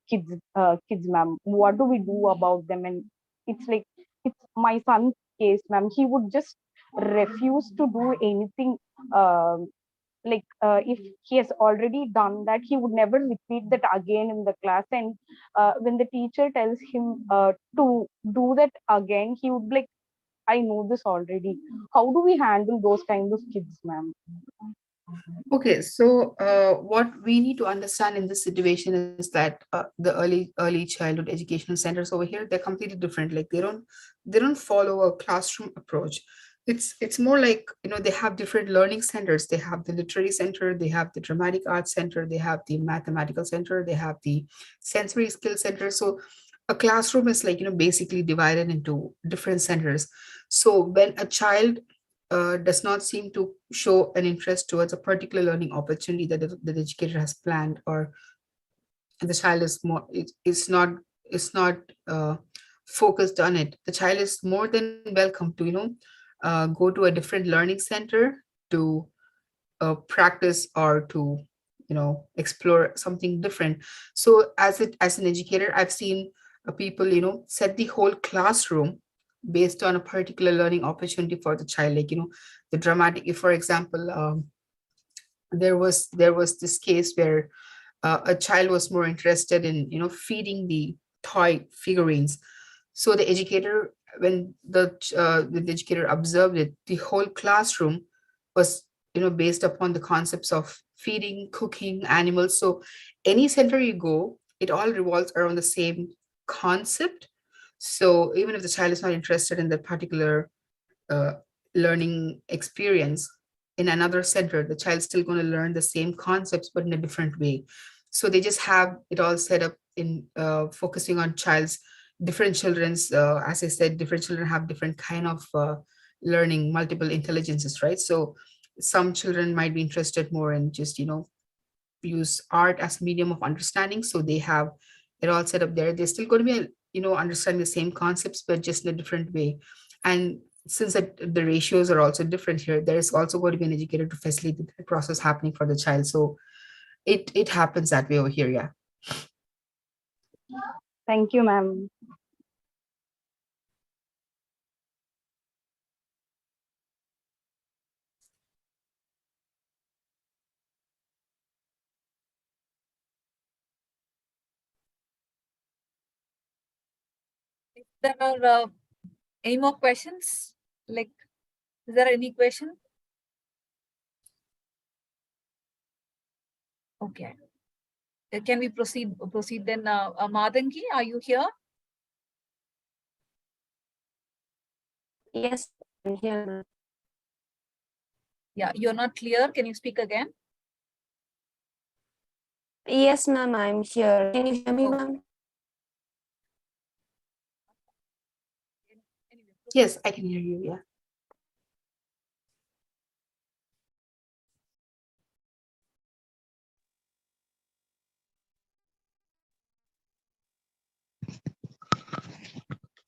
kids, ma'am? What do we do about them? And it's like, it's my son's case, ma'am. He would just refuse to do anything like if he has already done that, he would never repeat that again in the class. And when the teacher tells him to do that again, he would be like, I know this already. How do we handle those kind of kids, ma'am? Okay, so what we need to understand in this situation is that the early childhood educational centers over here, they're completely different. Like they don't follow a classroom approach. It's more like, they have different learning centers. They have the literary center, they have the dramatic arts center, they have the mathematical center, they have the sensory skill center. So a classroom is like, basically divided into different centers. So when a child does not seem to show an interest towards a particular learning opportunity that the educator has planned, or the child is not focused on it, the child is more than welcome to go to a different learning center to practice or to explore something different. So as an educator, I've seen people set the whole classroom based on a particular learning opportunity for the child. Like, the dramatic, if for example, there was this case where a child was more interested in feeding the toy figurines. So the educator, when the educator observed it, the whole classroom was based upon the concepts of feeding, cooking animals. So any center you go, it all revolves around the same concept. So even if the child is not interested in that particular uh, learning experience, in another center, the child's still going to learn the same concepts but in a different way. So they just have it all set up in focusing on different children's, as I said, different children have different kind of learning, multiple intelligences, right? So some children might be interested more in just use art as a medium of understanding, so they have it all set up there. They're still going to be understanding the same concepts but just in a different way. And since the ratios are also different here, there's also going to be an educator to facilitate the process happening for the child. So it happens that way over here. Yeah. Thank you, ma'am. If there are any more questions, like, is there any question? Okay. Can we proceed then? Madangi, are you here? Yes, I'm here, ma'am. Yeah, you're not clear. Can you speak again? Yes, ma'am, I'm here. Can you hear me, ma'am? Yes, I can hear you. Yeah.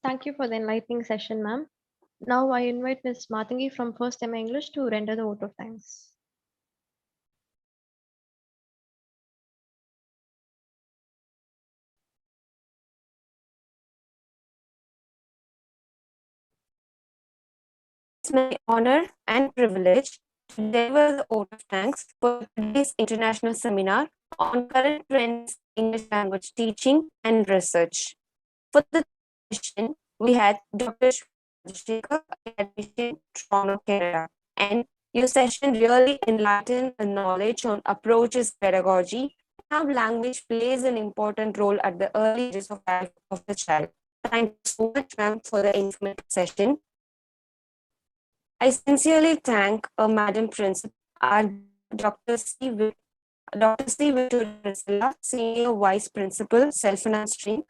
Thank you for the enlightening session, ma'am. Now I invite Ms. Matangi from First MA English to render the vote of thanks. It's my honor and privilege to deliver the vote of thanks for today's international seminar on current trends in English language teaching and research. For the session, we had Dr. Shweta, academician, Toronto, Canada, and your session really enlightened the knowledge on approaches pedagogy, how language plays an important role at the early ages of life of the child. Thank you so much, ma'am, for the informative session. I sincerely thank Madam Principal, our Dr. Dr. C. Victoria, Senior Vice Principal, Self-Finance Stream,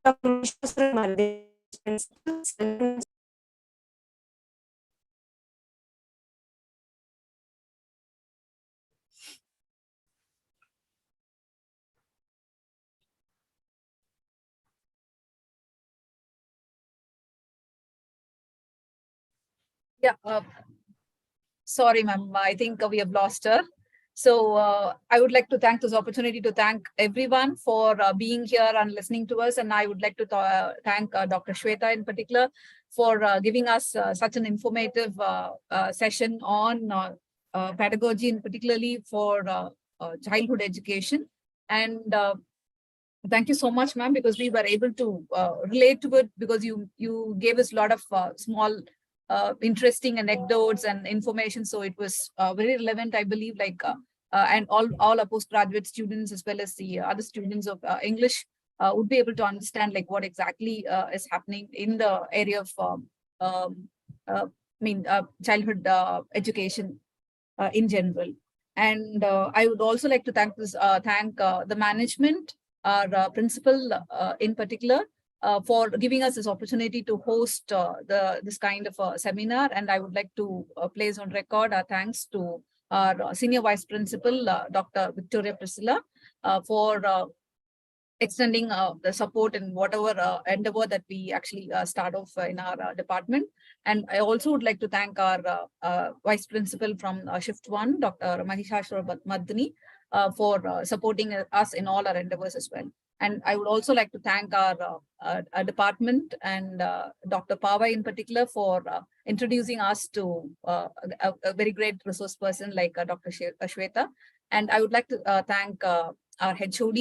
Dr. Mishra Marde, Principal, Self-Finance. Yeah. Sorry, ma'am. I think we have lost her. So I would like to thank this opportunity to thank everyone for being here and listening to us. And I would like to thank Dr. Shweta in particular for giving us such an informative session on pedagogy, and particularly for childhood education. And thank you so much, ma'am, because we were able to relate to it, because you gave us a lot of small interesting anecdotes and information. So it was very relevant, I believe, and all our postgraduate students as well as the other students of English would be able to understand like what exactly is happening in the area of childhood education in general. And I would also like to thank the management, our principal in particular, for giving us this opportunity to host this kind of a seminar. And I would like to place on record our thanks to our senior vice principal, Dr. Victoria Priscilla, for extending the support in whatever endeavor that we actually start off in our department. And I also would like to thank our vice principal from Shift 1, Dr. Mahishashwar Madhani, for supporting us in all our endeavors as well. And I would also like to thank our department and Dr. Pava in particular for introducing us to a very great resource person like Dr. Shweta. And I would like to thank our HOD,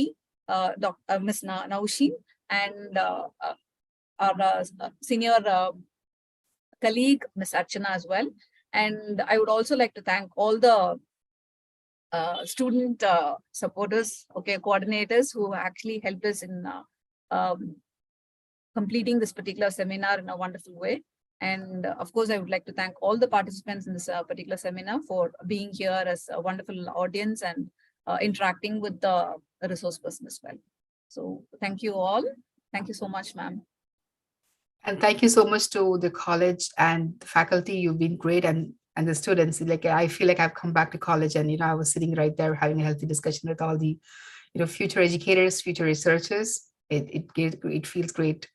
Ms. Nausheen, and our senior colleague, Ms. Archana, as well. And I would also like to thank all the student supporters, coordinators who actually helped us in completing this particular seminar in a wonderful way. And of course, I would like to thank all the participants in this particular seminar for being here as a wonderful audience and interacting with the resource person as well. So thank you all. Thank you so much, ma'am. And thank you so much to the college and the faculty. You've been great, and the students. Like, I feel like I've come back to college, and I was sitting right there having a healthy discussion with all the future educators, future researchers. It feels great.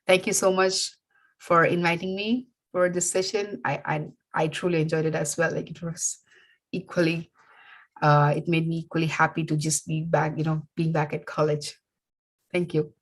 Thank you so much for inviting me for this session. I truly enjoyed it as well. Like, it was equally, it made me equally happy to just be back, being back at college. Thank you.